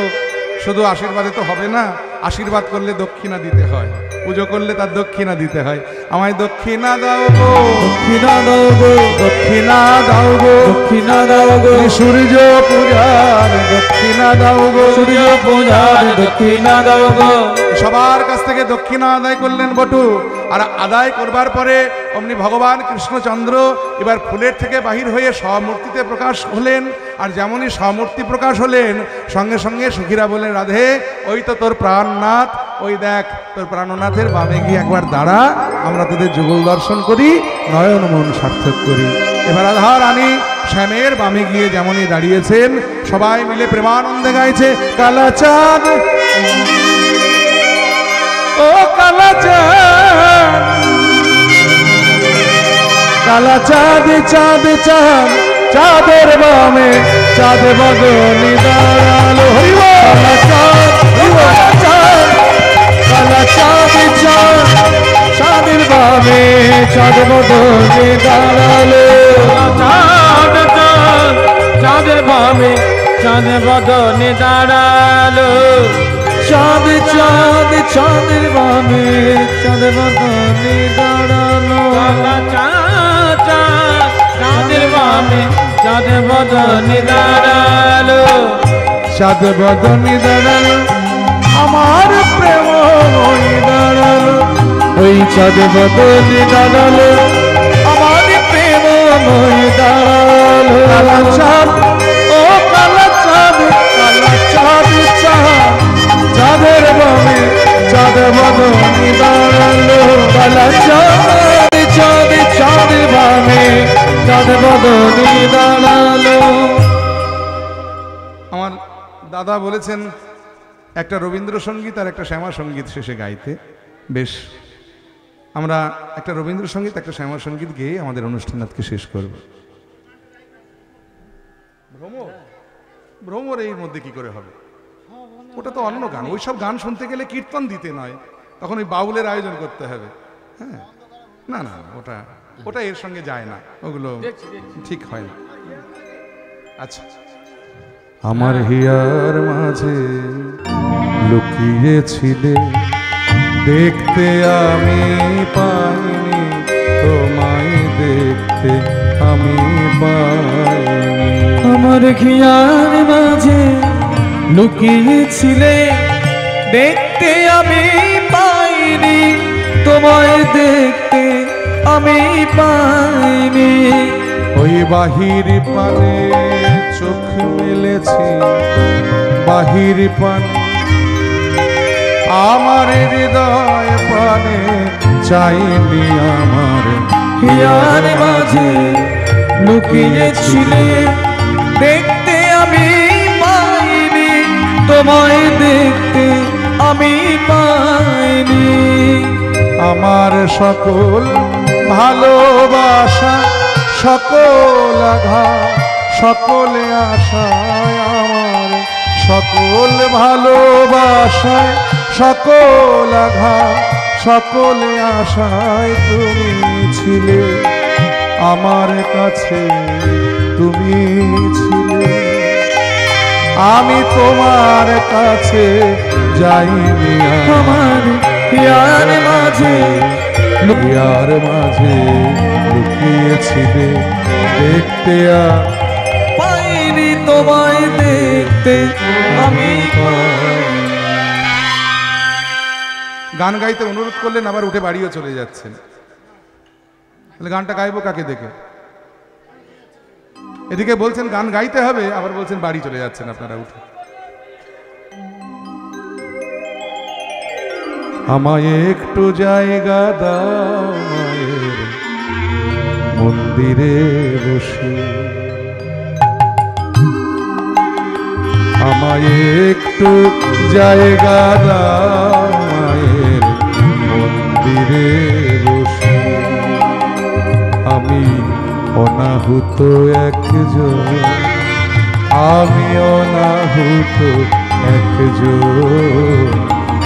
[SPEAKER 1] শুধু আশীর্বাদে তো হবে না, আশীর্বাদ করলে দক্ষিণা দিতে হয়, পুজো করলে তার দক্ষিণা দিতে হয়। আমায় দক্ষিণা দাও গো,
[SPEAKER 2] দক্ষিণা দাও গো,
[SPEAKER 1] দক্ষিণা দাও গো,
[SPEAKER 2] দক্ষিণা দাও গো,
[SPEAKER 1] সূর্য পূজার দক্ষিণা দাও গো,
[SPEAKER 2] সূর্য পূজার দক্ষিণা দাও গো।
[SPEAKER 1] সবার কাছ থেকে দক্ষিণা আদায় করলেন বটু। আর আদায় করবার পরে অমনি ভগবান কৃষ্ণচন্দ্র এবার ফুলের থেকে বাহির হয়ে স্বমূর্তিতে প্রকাশ হলেন। আর যেমনই স্বমূর্তি প্রকাশ হলেন সঙ্গে সঙ্গে সখীরা বললেন রাধে ওই তো তোর প্রাণনাথ, ওই দেখ তোর প্রাণনাথের বামে গিয়ে একবার দাঁড়া, আমরা তোদের যুগল দর্শন করি, নয়ন মন সার্থক করি। এবার রাধা রানী শ্যামের বামে গিয়ে যেমনই দাঁড়িয়েছেন সবাই মিলে প্রেমানন্দে গাইছে কালাচাঁদ ও কালাচাঁদ, কালাচাঁদ চাঁদ চাঁদ চাঁদের বামে চাঁদ বদনি দাঁড়ালো। কালাচাঁদ চাঁদ, কালাচাঁদ চাঁদ চাঁদের বামে চাঁদ বদনি দাঁড়ালো।
[SPEAKER 2] চাঁদ চাঁদ চাঁদের বামে চাঁদ বদনে দাঁড়ালো। চাঁদ চাঁদ চাঁদের বামে চাঁদ বদনে দাঁড়ালো। চাঁদ চাঁদ চাঁদের বামে চাঁদ বদনে দাঁড়ালো।
[SPEAKER 1] চাঁদ বদনি দাঁড়ালো আমার প্রেম দাঁড়ালো।
[SPEAKER 2] ওই চাঁদ বদনে দাঁড়ালো আমার প্রেম দাঁড়ালো।
[SPEAKER 1] কালাচাঁদ ও কালাচাঁদ, কালাচাঁদ চাঁদ চাঁদের বামে চাঁদ বদনি দাঁড়ালো।
[SPEAKER 2] কালাচাঁদ চাঁদ চাঁদের বামে চাঁদ বদনে দাঁড়ালো।
[SPEAKER 1] আমার দাদা বলেছেন একটা রবীন্দ্রসঙ্গীত আর একটা শ্যামা সঙ্গীত শেষে গাইতে। বেশ, আমরা একটা রবীন্দ্রসঙ্গীত একটা শ্যামা সঙ্গীত গেয়ে আমাদের অনুষ্ঠান আজকে শেষ করব। ভ্রমর, ভ্রমর এর মধ্যে কি করে হবে? ওটা তো অন্য গান, ওইসব গান শুনতে গেলে কীর্তন দিতে নয়, তখন ওই বাউলের আয়োজন করতে হবে। হ্যাঁ, না না ওটা ওটা এর সঙ্গে যায় না, ওগুলো ঠিক হয় না। আচ্ছা, আমার হিয়ার মাঝে লুকিয়েছিলে, দেখতে আমি পাইনি, তোমায় দেখতে আমি পাইনি।
[SPEAKER 2] আমার হিয়ার মাঝে লুকিয়েছিলে, দেখতে আমি পাইনি, তোমায় দেখতে আমি পাইনি।
[SPEAKER 1] ওই বাহির পানে চোখ মেলেছি, বাহির পানে আমার হৃদয় পানে চাইনি। আমার
[SPEAKER 2] হিয়ার মাঝে লুকিয়েছিলে, দেখতে আমি পাইনি, তোমায় দেখতে আমি পাইনি।
[SPEAKER 1] আমার সকল ভালোবাসা, সকল আঘাত, সকলে আশায়, আমার সকল ভালোবাসায়, সকল আঘাত, সকলে আশায় তুমি ছিলে। আমার কাছে তুমি ছিলে, আমি তোমার কাছে যাইনি।
[SPEAKER 2] আমার হিয়ার মাঝে
[SPEAKER 1] হিয়ার মাঝে লুকিয়েছিলে, দেখতে আর
[SPEAKER 2] পাইনি তোমায় দেখতে আমি।
[SPEAKER 1] গান গাইতে অনুরোধ করলেন, আবার উঠে বাড়িও চলে যাচ্ছেন। তাহলে গানটা গাইবো কাকে দেখে? এদিকে বলছেন গান গাইতে হবে, আবার বলছেন বাড়ি চলে যাচ্ছেন আপনারা উঠে। আমায় একটু জায়গা দাও মায়ের মন্দিরে বসে, আমায় একটু জায়গা দাও মায়ের মন্দিরে বসে। আমি অনাহুত একজন, আমি অনাহুত একজন,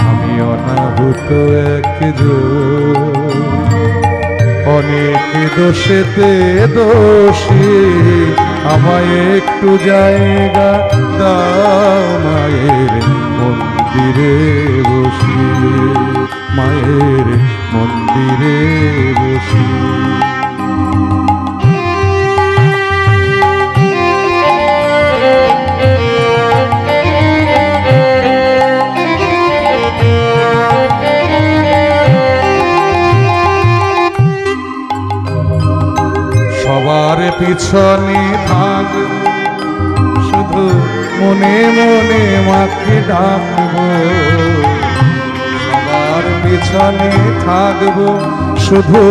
[SPEAKER 1] আমি অনাহুত একজন। অনেক দোষেতে দোষী, আমায় একটু জায়গা দাও মায়ের মন্দিরে বসি, মায়ের মন্দিরে বসি। সবার পিছনে থাক, শুধু মনে মনে মাকে ডাকবো। সবার পিছনে থাকবো, শুধু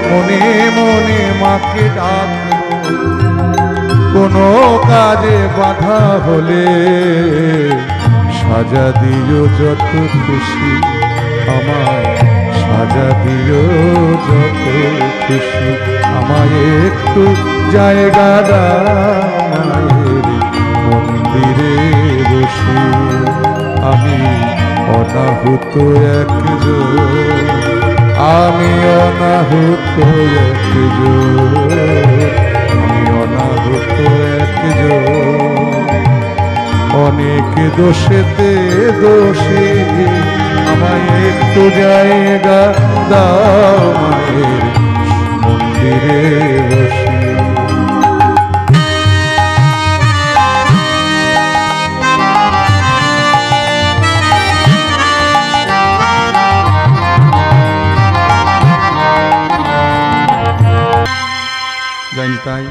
[SPEAKER 1] মনে মনে মাকে ডাকবো। কোনো কাজে বাধা হলে সাজা দিও যত খুশি, আমায় সাজা দিও যত খুশি। আমায় একটু জায়গা দাও মায়ের মন্দিরে বসে, আমি অনাহুত একজন, আমি অনাহুত একজন, আমি অনাহুত একজন। অনেক দোষেতে দোষী, আমায় একটু জায়গা দাও মায়ের মন্দিরে বসে। জানি তাই,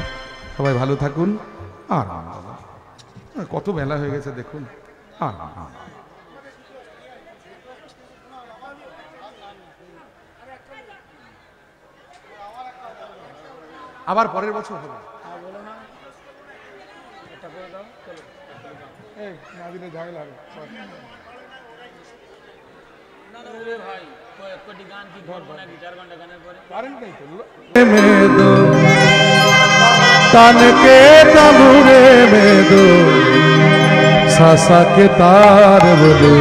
[SPEAKER 1] সবাই ভালো থাকুন। আর কত বেলা হয়ে গেছে দেখুন। আবার পরের বছর হবে। तान के तबूरे में दो सासा के तार बोले,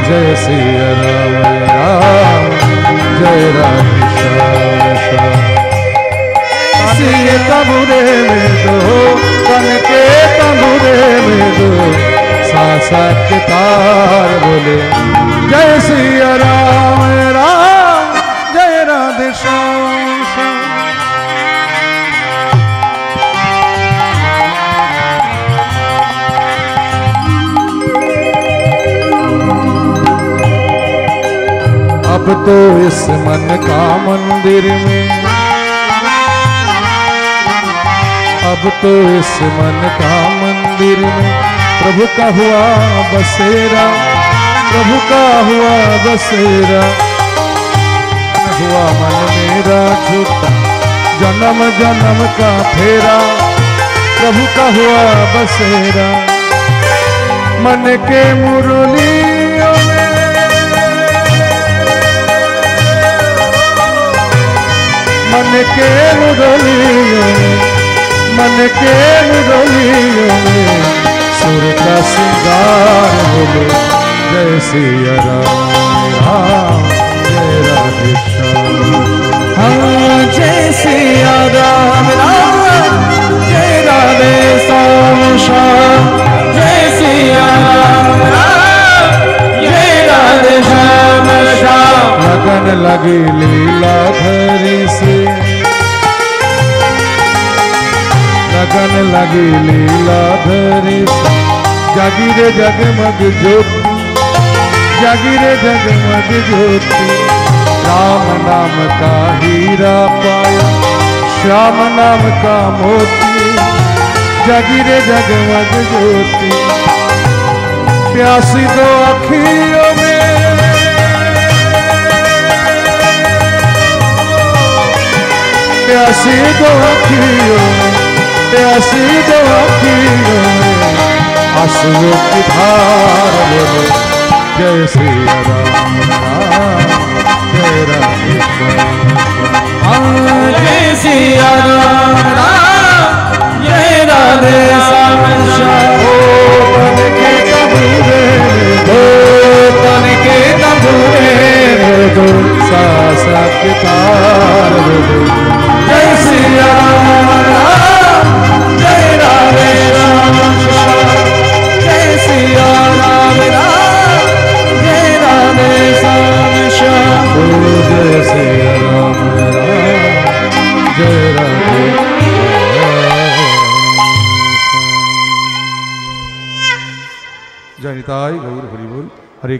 [SPEAKER 1] जय सिया राम राम जय राम श्याम। तबूरे में दो, तन के तबूरे में दो सासा के तार बोले, जय सिया राम राम जय राधे श्याम श्याम। अब तो इस मन का मंदिर में, अब तो इस मन का मंदिर में प्रभु का हुआ बसेरा, प्रभु का हुआ बसेरा। हुआ मन मेरा झूठा जन्म जन्म का फेरा, प्रभु का हुआ बसेरा। मन के मुरलियों में, मन के मुरलियों में, मन के मुरलियों में सुर का सिंगार बोले, जय सिया राम जय राधे श्याम।
[SPEAKER 2] हाँ जय सिया लीलाधरी से लगन लगी लीलाधरी से जागी रे जगमग ज्योति जागी रे जगमग ज्योति राम नाम का हीरा पाया श्याम नाम का मोती जागी रे जगमग ज्योति प्यासी दो अखियों में प्यासी दो अखियों में प्यासी दो अखियों में आंसुओं की धार बोले जय श्री राम राम जय राधे श्याम जय श्री राम राम जय राधे श्याम ओ तन के तबूरे दो सासा के तार जय श्री राम राम जय राधे श्याम जय श्री राम राम जय राधे श्याम जय श्री राम राम जय राधे
[SPEAKER 1] जय निताई गौर हरि बोल हरे कृष्ण।